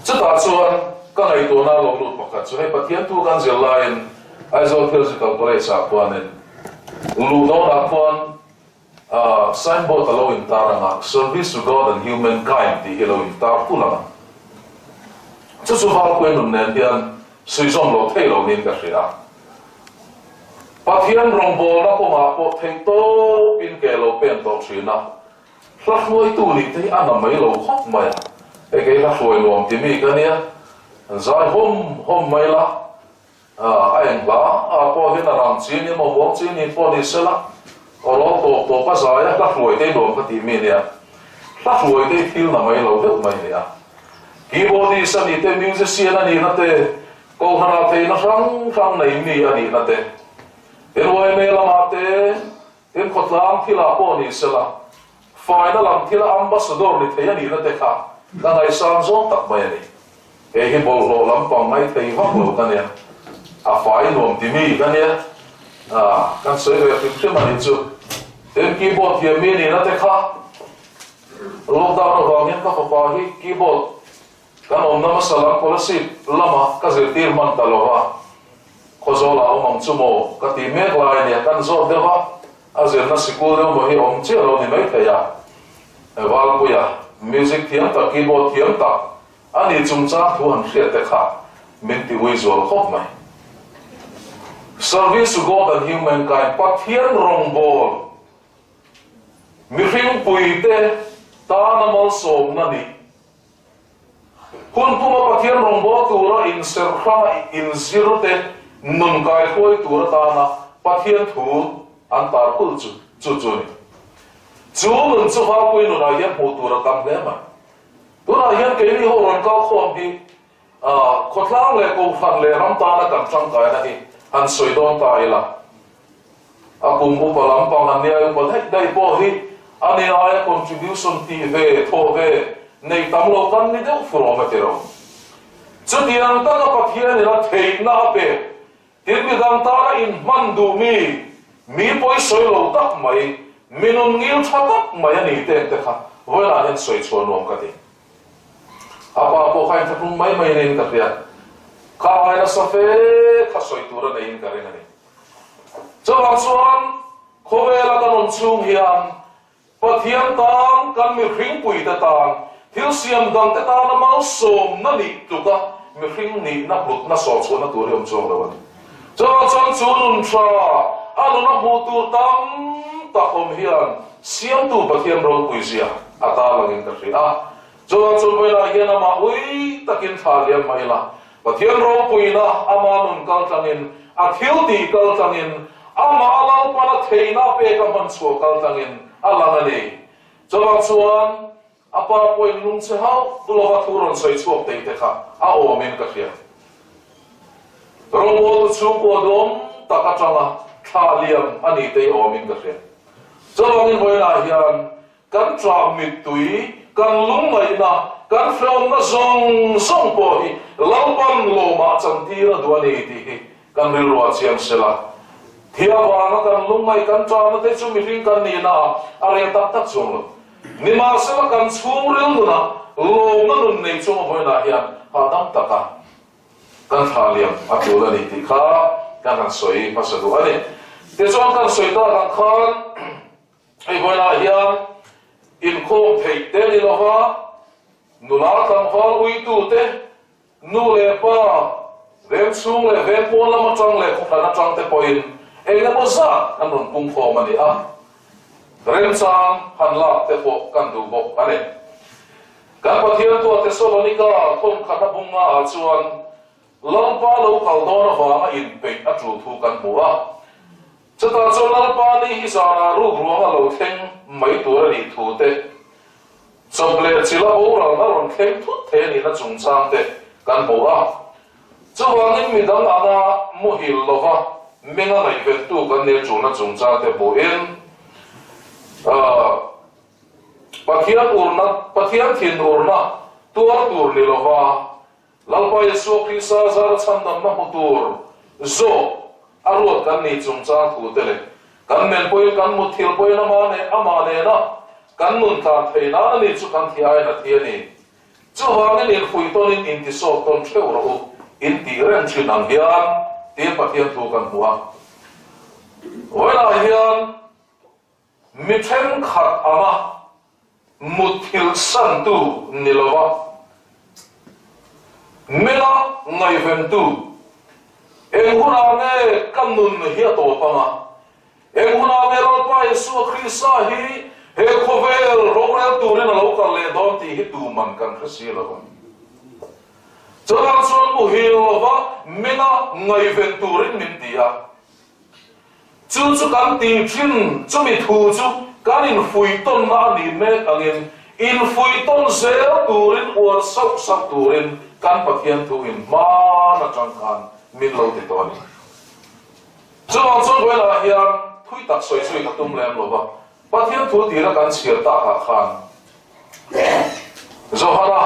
chata chuan ka ngai to na lo lut pakhat chu he pathian tu kan zel lain aizo physical college a puanin lu do na puan signboard alo in taranga service to God and humankind ti hello in tar pulanga chu ba ko nun nen hian sui som lo thei lo nin ka ria pathian rong bol na ko ma po thei to pin ke lo pen to thina hla hoi tu ni te ana mai lo khop mai e ke la hoi lom ti mi ka nia zai hom mai la anh la po hin rang chi ni mo bong chi ni po ni sela olo to pa sa ya la hoi te lom ka ti mi nia la hoi te thil na mai lo de mai nia keyboard sa ni te musician ani na te ko hana te na rang nei mi ani na te in way me la mate in khotlang thila po ni sela final lam thila ambassador ni thei ani na te kha ka ngai sang zo tak mai ani e hi bol lo lam pang mai thei hok lo ka ne a fai nom ti mi ka ne kan soi ve ti thima ni chu in keyboard hi mi ni na te kha lockdown ro ngen ka pa hi keyboard kan om na masala policy lama ka zir tir man talowa khozola omang chumo ka ti mek lai ne kan zo dewa azir na sikul de mo hi om che lo ni mai thaya wal puya music thiam ta keyboard thiam ta ani chung cha thu han hria te kha min ti wi zol khop mai service to God and humankind pathian rong bol mi ring pui te ta na mol som na ni hun puma pathian rong bol tu ra in ser kha in zero te nun kai khoi tur ta na pathian thu an tar kul chu ni chu nun chu ha pui nu na ya pu tur tam le ma tu na hian ke ni ho ron ka khom hi khotlang le ko phan le ram ta na kan chang kai na hi an soi don ta ila a kum bu palam pang an ne ko hek dai po hi ani ai contribution ti ve tho ve nei tam lo kan ni deu from te ro chu tiang ta ka pathian ni la thei na pe tir mi dang ta in man du mi poi soi lo tak mai minun ngil tha tak mai ani te kha với là hiện soi chuan nuông cái gì apa po khai thắc mấy mấy nên cái gì khai là sao phê khá soi tu ra nên cái này cho bằng chuan khâu về là cái nón chung hiền và thiên tang cái mi khinh bụi ta tang thiếu xiêm đằng ta tang nó máu sôm nó nị tụ ta mi khinh nị nó bụt nó sọ chuan nó tu riêng chung rồi cho bằng chuan chuan nun cha alo nó bụt tu tam ta hôm hiền xiêm tu bậc hiền rồi bụi gì à ta là cái gì à cho bằng chuan về là hiền mà ui ta kinh thà liêm mày là bậc hiền rồi bụi na ama nun kal tangin a thiếu đi kal tangin ama alang pala thei na pe kam han chuak kal tangin alang ani chawang chuan apa poin lung che hau tulowa thuron soi chuak te te kha a omin ka khia robo chu ko dom taka changa thaliam ani te omin ka khia chawang in boina hian kan tra mit tui kan lung mai na kan from na zong song po hi lalpan lo ma chan ti na duani ti kan rilwa chiang sela thia wanga kan lungmai kan chana te chu mi ring kan ni na are tak tak chung lo ni ma se la kan chung ril nu na lo na nun nei chung hoi na hian ha dam taka kan thaliam a tu la ni ti kha kan han soi pasadu ani te chuan kan soi ta kan khan ai hoi na hian in khom phei te ni lo ha nu la kan hol ui tu te nu le pa ven chung le ven pon la ma chang le khop na chang te poin eng na bosa an ron pung kho mani a rem chang han la te pho kan du bok ane kan pathian to Thessalonica thom khana bunga a chuan lampa lo kal dona wanga in pe a tru thu kan bu a chata chuan lampa ni hi sa ru ruanga lo theng mai tur ri thu te choble chila o ra na ron theng thut the ni na chung chang te kan bu a chuwangin midang anga muhil lova menga ngai vet tu kan ne chuna chung cha te bo in pathian thin urna tuar tur ni lova lalpa yesu krista zar chandam na hutur zo arot kan ni chung cha thu tele kan men poi kan muthil poi na amane na kan nun ta theina ani chu kan thiai na thiani chuwangin in phui tonin in ti so ton theu ro in ti ren chin ang hian te pathian thu kan hua wala hian mi them khat ama muthil san tu nilowa mela ngai ven tu eng huna nge kan nun hi to panga eng huna me ro pa Yesu Krista hi he khovel rogrel tu ren lo kan le don ti hi tu man kan khasi lo chawang chuan mu hi lova mela ngai ven tu rin min tia chu kan ti thin chu mi thu chu kan in fui ton na ni me angin in fui ton zel turin or sak turin kan pathian thu in ma na chang kan min lo ti ton chuan chuan la hian thui tak soi ka tum lem lova pathian thu ti ra kan chhir ta kha khan zohara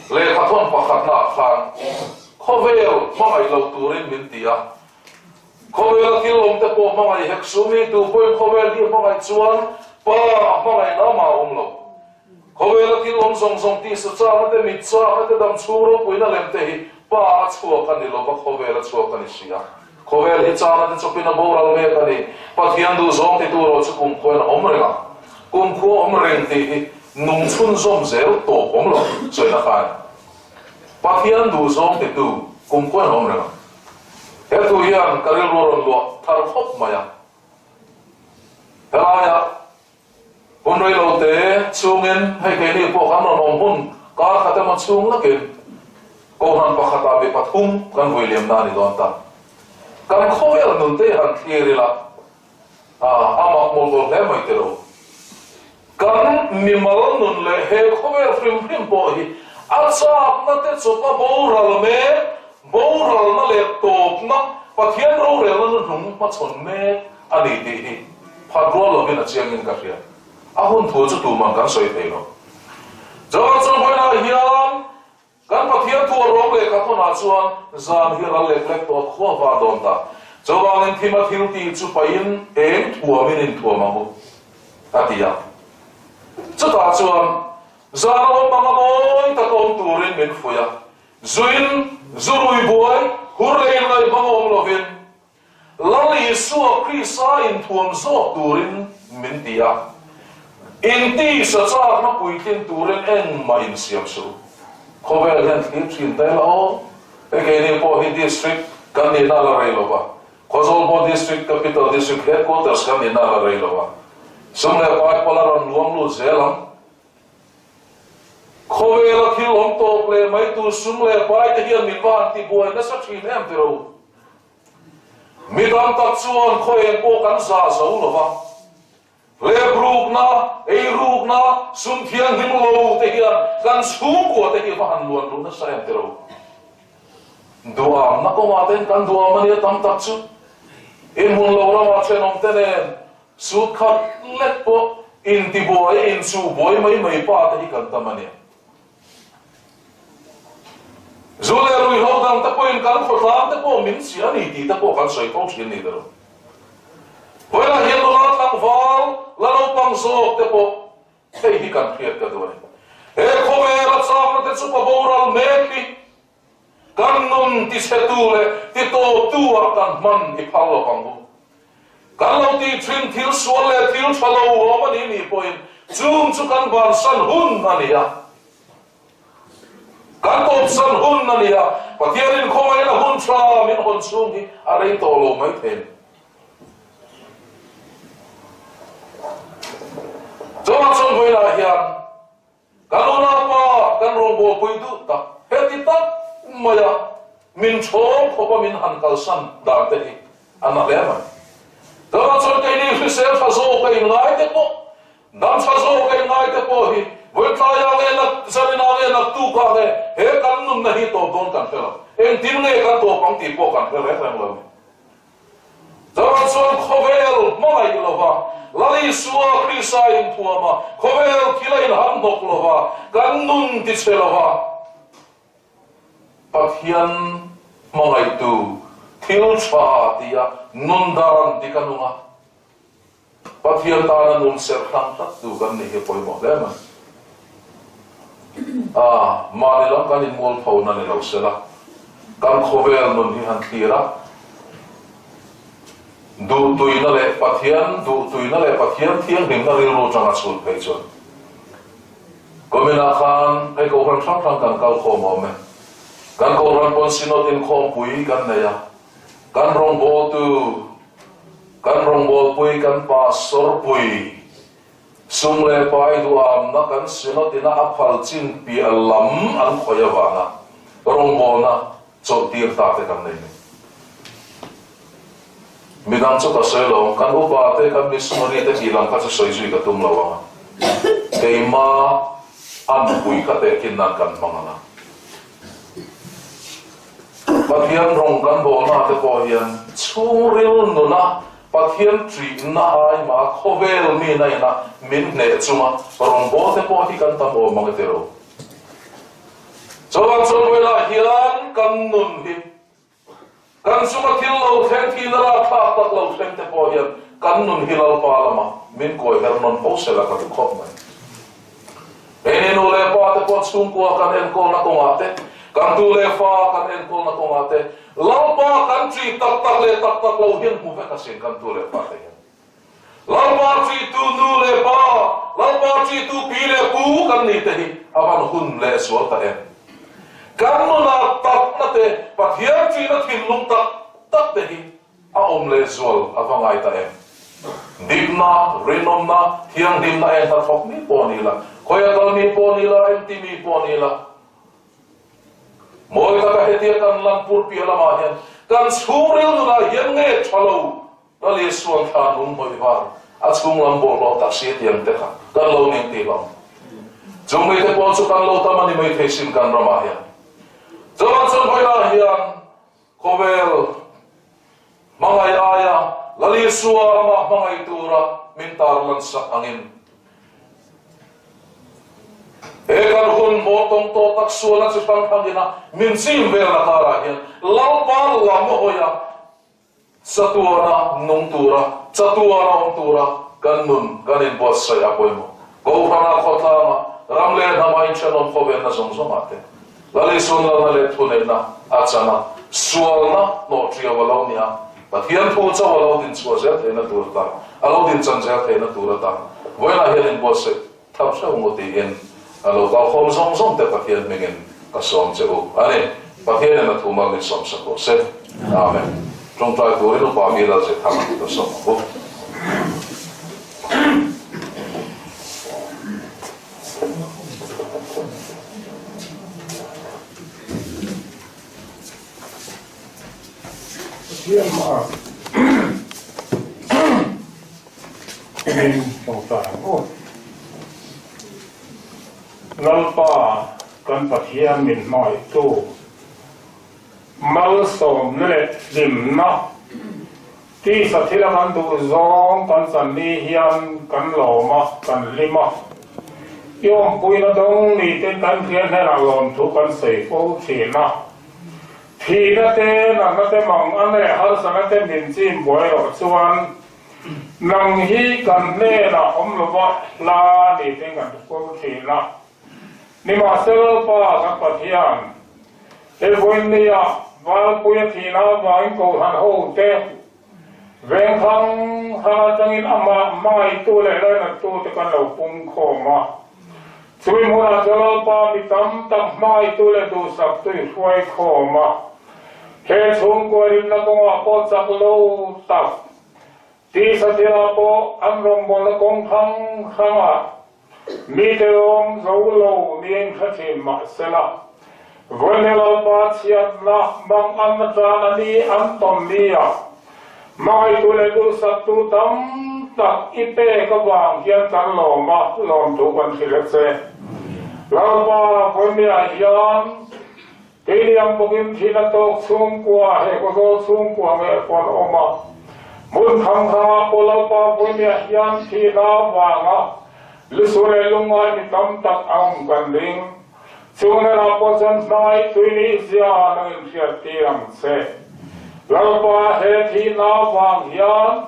le khathon pakhat na khan khovel mangai lo turin min tia khovel kilom te po mangai hek sumi tu poi khovel di mangai chuan pa mangai na ma lo khovel kilom song ti sa cha te mit cha te dam churo poina lem te hi pa chuwa kan ni lo ba khovel chuwa kan ni sia khovel hi cha na te chopina boral me kan ni pathian du zong te tu ro chu kum khoina omrenga kum kho omreng te hi nung chun zom zel to omlo choi na khai pathian du zong te tu kum khoina omrenga he tu hian karil ron lo thar khop maya helaya hunrei lo te chungin hei ke ni po kan ron hun ka khata ma chung la ken ko han pakhata be pathum kan voiliam na ni don ta kan khovel nun te han thierila ama mol do le mai te ro kan mimal nun le he khovel frim po hi acha na te chopa boral na le top na pathian ro re na nun ma chon me ani ti hi phadro lo me na chiang in ka ria a hun thu chu tu man kan soi te lo jawang chu hoi na hian kan pathian thu ro le ka thona chuan zan hi ral le to khwa va don ta jawang in Timothy ti chu pain eng thua min in thua ma ho atia Chu ta chuan zaro mangoi ta kom turin min fuya zuin zurui boy hurlein lai mangom lovin lali suwa krisa in thuam zo turin min tia in ti sa chak na puitin turin eng ma in siam su khovel hen thil thin tai lao ekeni po hi district kan ni na la rei lova khozol bo district capital district headquarters kan ni na la rei lova sumle pai polaron luang lu zelam khovel thil om to ple mai tu sumle pai te hian min van ti boy na sa thin em tero midam tak chuan khoen po kan za zo lova le bruk na ei ruk na sum thian him lo te hian kan su ko te hi van luan lu na sa em tero duam na ko ma ten kan duam ani tam tak chu in mun lo ra ma chen om tenen su khat let po in ti boy in su boy mai pa te hi kan tamani zule rui ho dang ta po in kan khotlam te po min si ani ti ta po kan soi ko chin ni dero poila hian lo la tang wal la lo pang so te po te hi kan khiat ka do e khove la sa te chu pa boral me ki kan nun ti setule ti to tua kan man i phalo pangu kan lo ti thin thil suale thil thalo o mani ni poin chung chu kan ban san hun ania kan top san hun ania pathianin khomai la hun tra min hon chung hi arei to lo mai then Jom son boila hian kanuna pa kan rombo puidu ta heti ta maya min chom khopa min hankal san dar te hi ana lema Jom son kai ni fisel fazo kai ngai te po dan fazo kai ngai te po hi voi ta ya le na sanina le na tu ka le he kan nun nahi to don kan phela en tin le kan to pang ti po kan phela rem lo Jom son khovel mai lova lali suwa krisa in tuama khovel kilain han dok lova kan nun ti chelova pathian mangai tu thil cha tia nun daran ti kanunga pathian ta na nun ser thang tak tu kan ni he poi mo lema mani lam kan in mol phau na ni lo sela kan khovel nun hi han tira du tuina le pathian thiang nim na ril ro changa chul phei chon komina khan ai ko ran thang thang kan kal kho mo me kan ko ran pon sinot in khom pui kan ne ya kan rong bol pui kan pa sor pui sum le pai du am na kan sinot ina aphal chin pi alam an khoya wa na rong bol na chot tir ta te kan nei midang chu ka selo kan upa te kan missionary te kilang ka soi sui ka tum lawa keima an pui ka te kin nan kan mangana pathian rong kan bo na te po hian churil nu na pathian tri na ai ma khovel mi na ina min ne chuma rong bo te po hi kan tam o mangatero chowan chon wela hian kan nun hi kan suma thil lo theng thi na ra tha tak lo theng te po hian kan nun hilal pa lama min koi her non po sela ka tu khop mai ene no le pa te po chung ko kan en ko na ko ate kan tu le fa kan en ko na ko ate lo pa kan tri tak lo hian mu ve ka sen kan tu le pa te lo pa tri tu nu le pa lo pa tri tu pi le pu kan ni te hi awan hun le so ta en kan nu na tak na te pathian chi na thin lung tak te hi a om le zol awangai ta em dimna rinom na thiang dim na en ta thok ni po ni la khoya dal ni po ni la em ti mi po ni la moi ta ka hetia kan lang pur pi la ma hian kan suril nu la hian nge thalo la le suan tha nung moi var a chung lam bo lo tak si tiang te kha kan lo ning ti lam chung me te po chu kan lo ta mani mai the sim kan ra ma hian Zaman son hoila hian khovel mangai aya lali suwa ma mangai tura mintar lan sak angin ekan hun motong to tak suwa si pang pangina min sim vel na kara hian lalpal la mo hoya satuana nung tura satuana ong tura kan nun kanin bos sai apoi mo Go hana khotla ramle na mai chanon khobe na zong zong ate lali sunna na le thune na achana sual na no tria walo nia pathian thu cha walo din chu zel the na tur ta alo din chan zel the na tur ta voina hian bo se thap sa ngo ti gen alo ka khom zong zong te pathian mengen ka som che u ane pathian na thu ma min som sa ko se amen trong trai tu ri no pa mi la se tham ta som ko Hiểm mà mình tổng tài ôi lần ba cần phải hiểm mình nói tu mal som lệ điểm na tí sa thi là cần tu zong cần san ni hiểm cần lò ma cần lima yom bui na dong ni tên cần hiểm hay là lòn thu cần sấy phô chỉ na thì nó thế mong anh này har sang thế mình chim bồi rồi chuan nang hi cần nè là ông lova la đi thế gần phố thì na nhưng mà sơ pa các bạn hiền thế vui nia vào buổi thì na vào cầu hành hồ thế ven thang ha chẳng in ama mai tu lệ lên là tu thì cần lâu cung khổ mà chui mua là sơ pa bị tắm mai tu lệ tu sắp tu phơi khổ mà he chung ko rin na kong apo chak lo tak ti sa tira po an rong bon na kong khang a mi te ong zo lo nien khatin ma sela vone la pa chiat na bang an ta na ni an tom ni a mai tu le tu sa tu tam tak ipe ka wang hian kan lo ma lom tu kan thile che la pa vone a hian cái yang bogin thì là tốt xuống qua hay có tốt xuống qua mẹ con oma muốn thằng ha cô lão ba với mẹ yang thì là vàng á lúc sau này lúc mai mình tâm tắc ông cần linh xuống này là có chân nói tôi nghĩ ra nên sẽ tiền sẽ lão ba hay thì là vàng yang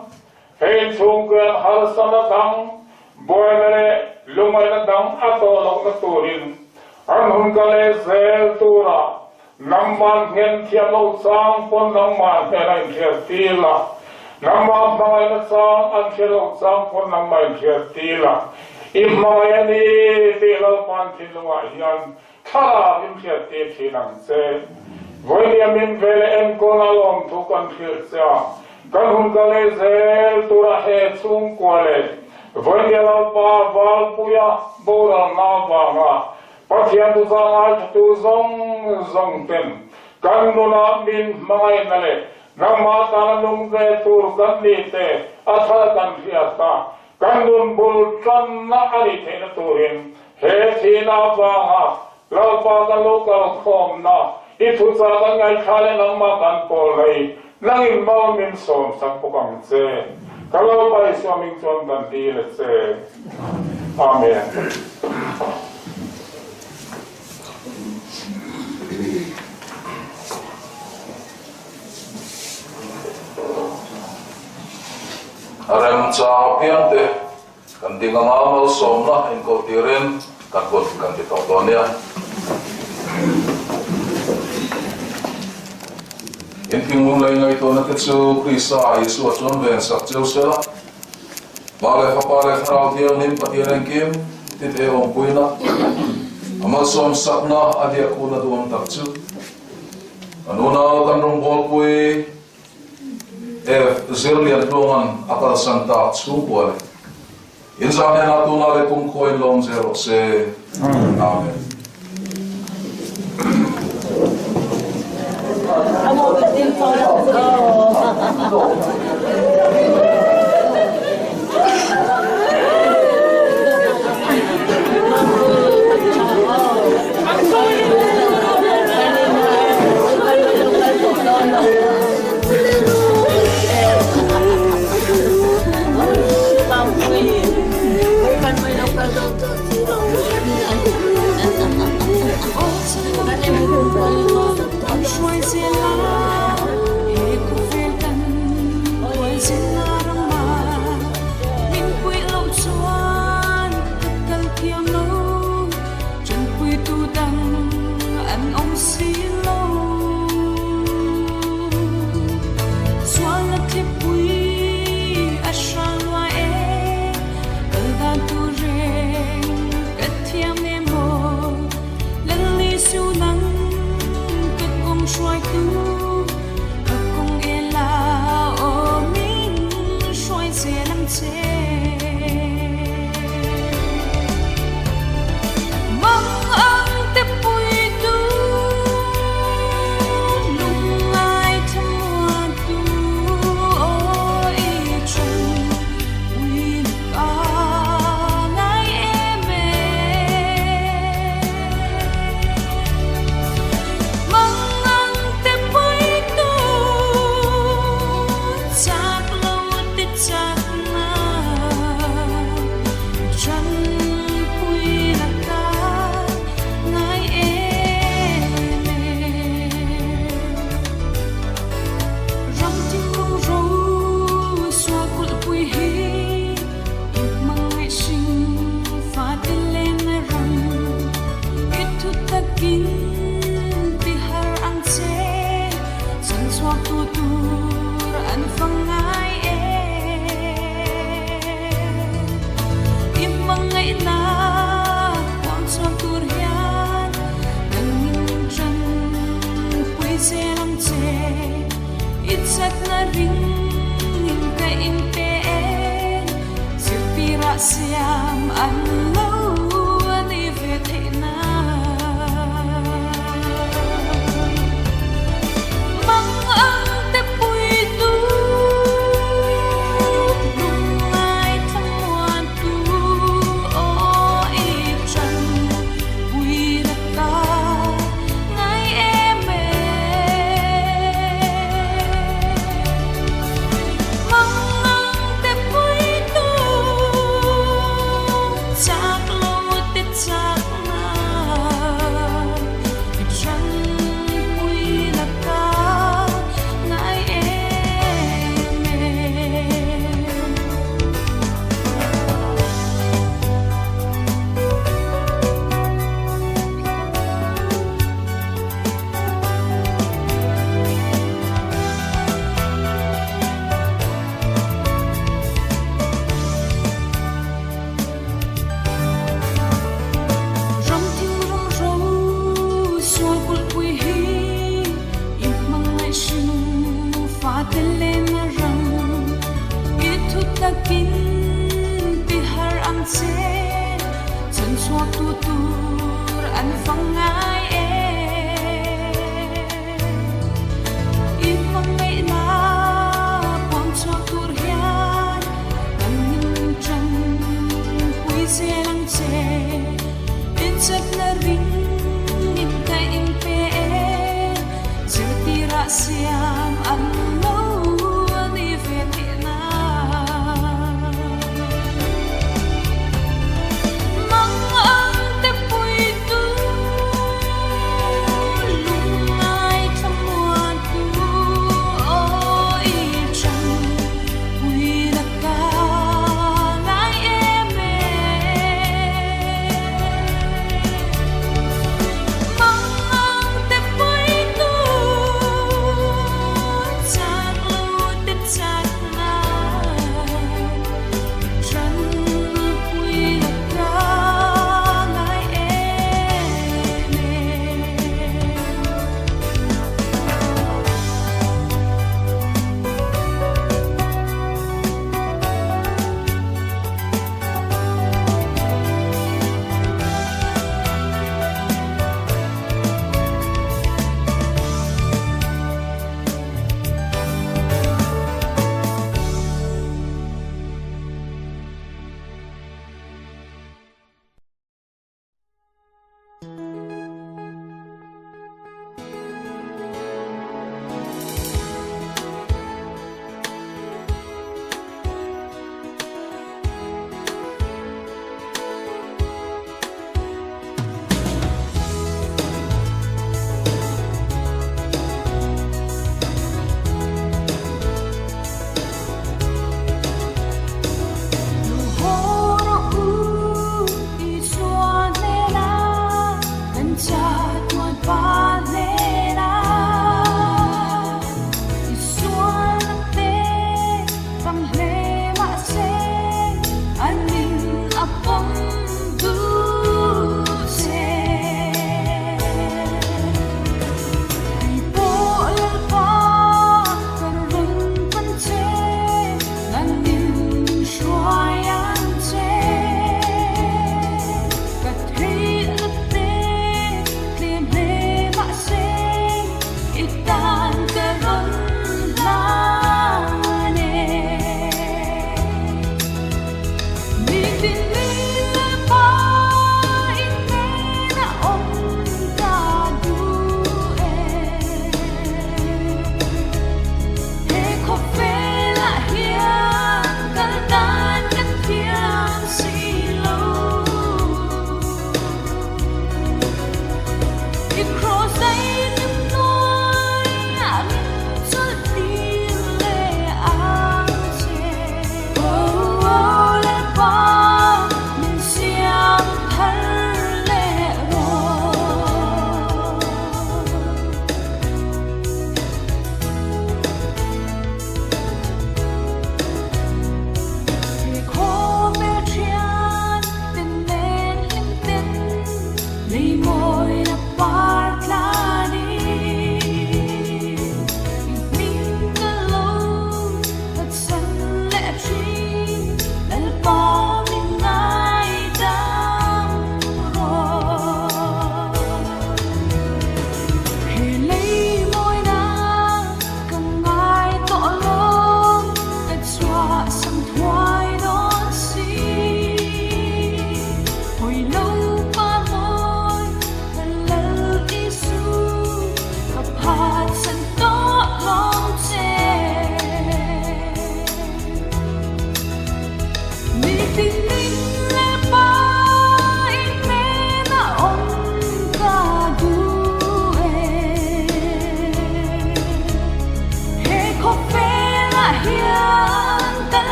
hay xuống quyền har sana thằng bồi này lúc mai là đắng ác tổ lúc nó turin anh hùng cái lẽ zel tu ra nằm man nghen thiam lâu sang pon nằm man nghen anh thiệt tila nằm man mai nó sang anh thiệt lâu sang pon nằm man thiệt tila im mai anh đi tila pan thiên ngoại hiền thà im thiệt tila thì nằm xe với niềm tin về em con alom thu con thiệt xa con hùng cái lẽ zel tu ra hết xuống qua lệ với niềm ba val puya bora na vanga pathian tu sang ai tu zong pen kan nuna min mai nale nama ta lung ve tur kan ni te atha kan fiata kan nun bul kan na ari the na turin he thi na wa ha la pa ka lokal khom na I thu cha ka ngai khale nang ma kan pol lai nang in ma min som sak po kam che kalau pai swaming chon dan di le che amen. Rem cha piang te kan ding amal som na in ko tiren kan ko kan ti to nia in ting lai ngai to na ke chu krista isu chon ven sak cheu sela ba le fa pa le frau ti nin patien kim ti te ong puina amal som sak na adia ku na duam tak chu anuna kan rong bol pui zirlian longan akal santa tsukwa inzane na tunare kung koin long zero se amen. Choisir là sat na ring in ka impe Sirtira siam anlo ani vetina Mang ang te pui tu Lungai thamuan tu o i chan Pui rata ngai eme Mang ang te pui tu Chak lo te chak na I chan pui rata ngai eme Ram thiu ram ro sual kul pui hi im mang ngai shu fa te le na ram I thu ta kin ti har am che chan chua tu tur an fang ngai I mang ngai la pon chua tur hian kan nin chan pui se lang che In chat na ring in ka impe Sirtira siam anlo ani vetina Mang ang te pui tu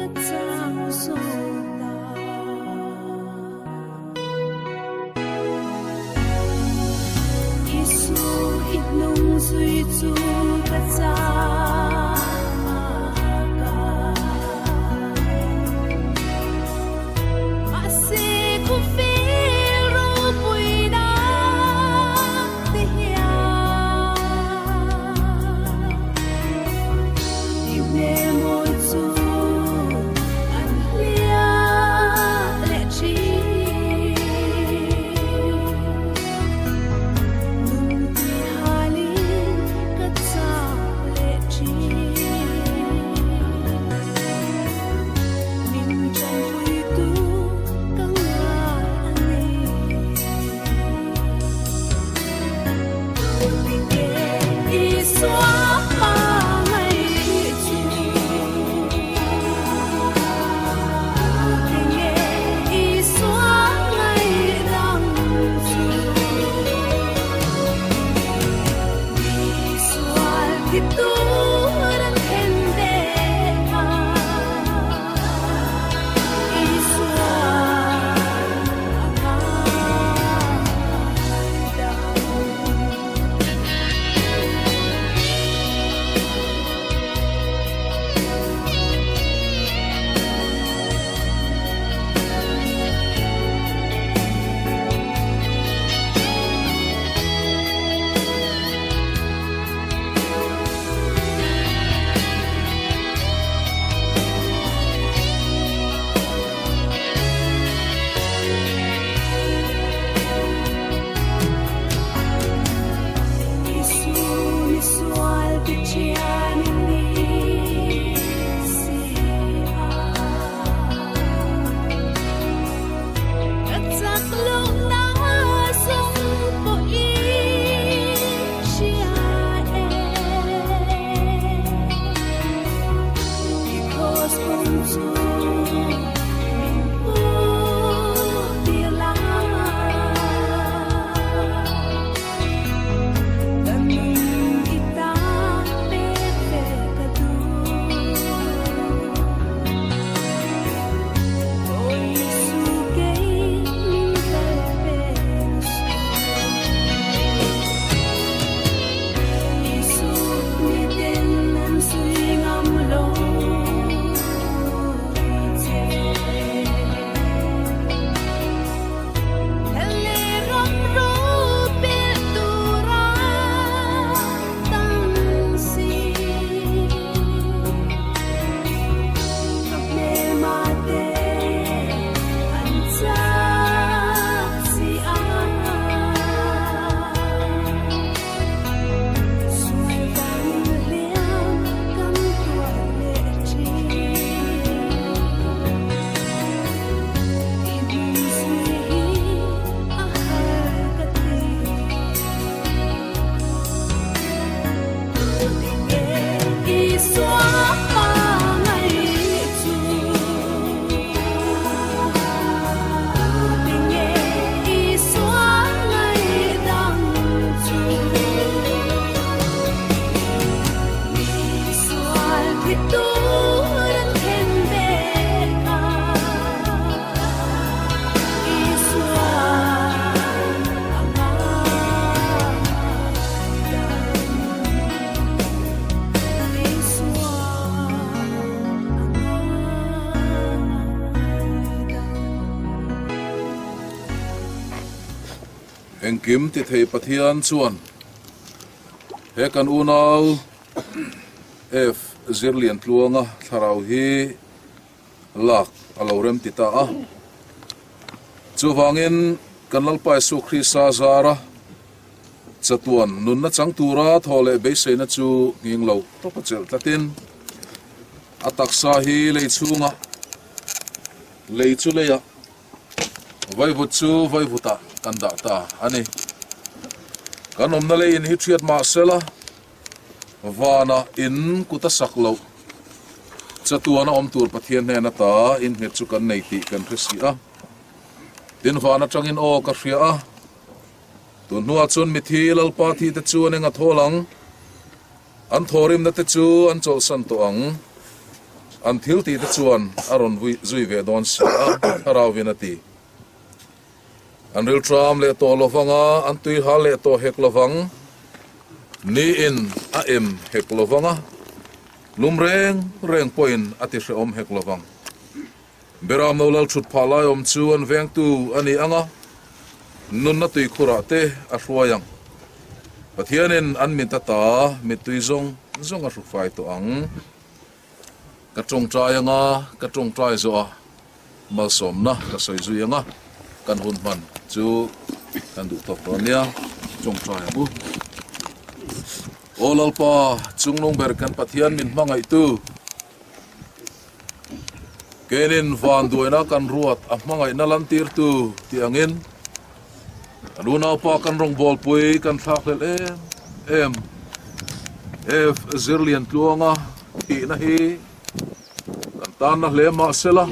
ก Eng kim ti thei pathian chuan he kan unau f zirlian tluanga tharau hi lak alorem ti ta a chuwangin kan lalpai su khrisa zara chatuan nun na chang tura thole be seina chu nging lo to pachel tatin ataksa hi leichunga leichu leya vai vuchu vai vuta kanda ta ani kanom na le in hi thiat ma sela wana in kuta saklo chatuana om tur pathian ne na ta in he chu kan nei ti kan risia tin wana tangin o ka ria a tun nuwa chun mithi lal pa thi te chu anenga tholang an thorim na te chu an chol san to ang an thil ti te chuan aron zui ve don sia haraw vinati an ril tram le to lovanga an tui ha le to hek lovang ni in a em hek lovanga lum reng point ati se om hek lovang beram no lal chut phalai om chu an veng tu ani anga nun na tui khura te a hruayang pathianin an min ta mi tui zong a ru fai to ang ka trong trai anga ka trong trai zo a mal som na ka soi zui anga kan hun man chu kan du tok nia trong trai bu olalpa chungnong ber kan pathian min mangai tu kenin van duina kan ruat a mangai na lan tir tu ti angin aluna pa kan rong bol pui kan thak lel em f zirlian tluanga hi na hi kan tan na hle ma sela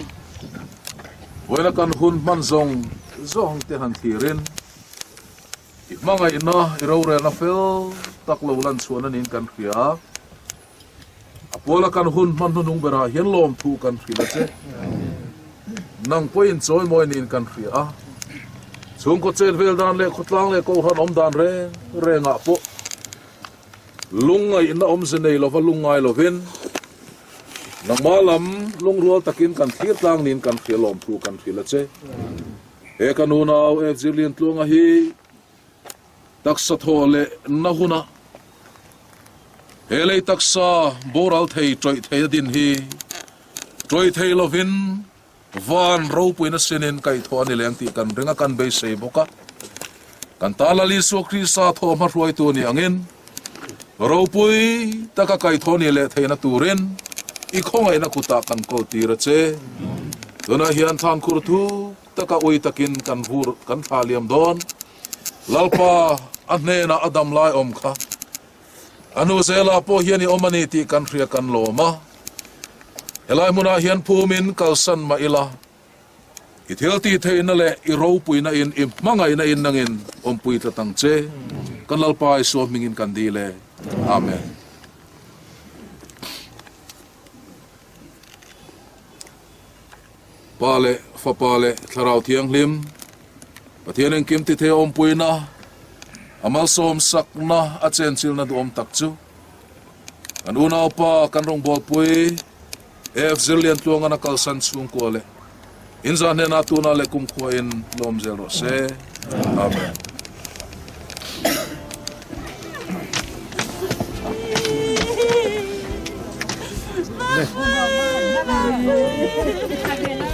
voina kan hun man zong te han thirin mangai na irore na fel taklo lan chuan anin kan khia apola kan hun man nung bera hian lom thu kan khila che nang point choi moi nin kan khia chung ko chen vel dan le khutlang le ko han om dan renga po lungai na om se nei lo va lungai lo vin nang malam lung rual takin kan thir tlang nin kan khia lom thu kan khila che e kanunau e zirlian tlunga hi taksa thole nahuna hele taksa boral thei troi thei din hi troi thei lovin van ro puina senen kai thoni leng ti kan ringa kan be sei boka kan talali so krisa tho ma roi tu ni angin ro pui taka kai thoni le theina turin i khongai na kuta kan ko tira che tuna hian than khur thu taka oi takin kan hur kan thaliam don lalpa anne na adam lai om kha anu zela po hiani omani ti kan ria kan loma helai muna hian phumin kalsan ma ila i thil ti theina le i ro puina in im mangai na in nangin ompui ta tangche kan lalpai so mingin kan di le amen pale fa pale tharau thiang hlim pathian eng kim ti the ompuina amal som sakna a chen chil na dom tak chu kan una pa kan rong bol pui ef zilian tuanga na kalsan chung ko le inza ne na tuna le kum ko in lom zero se amen Mama,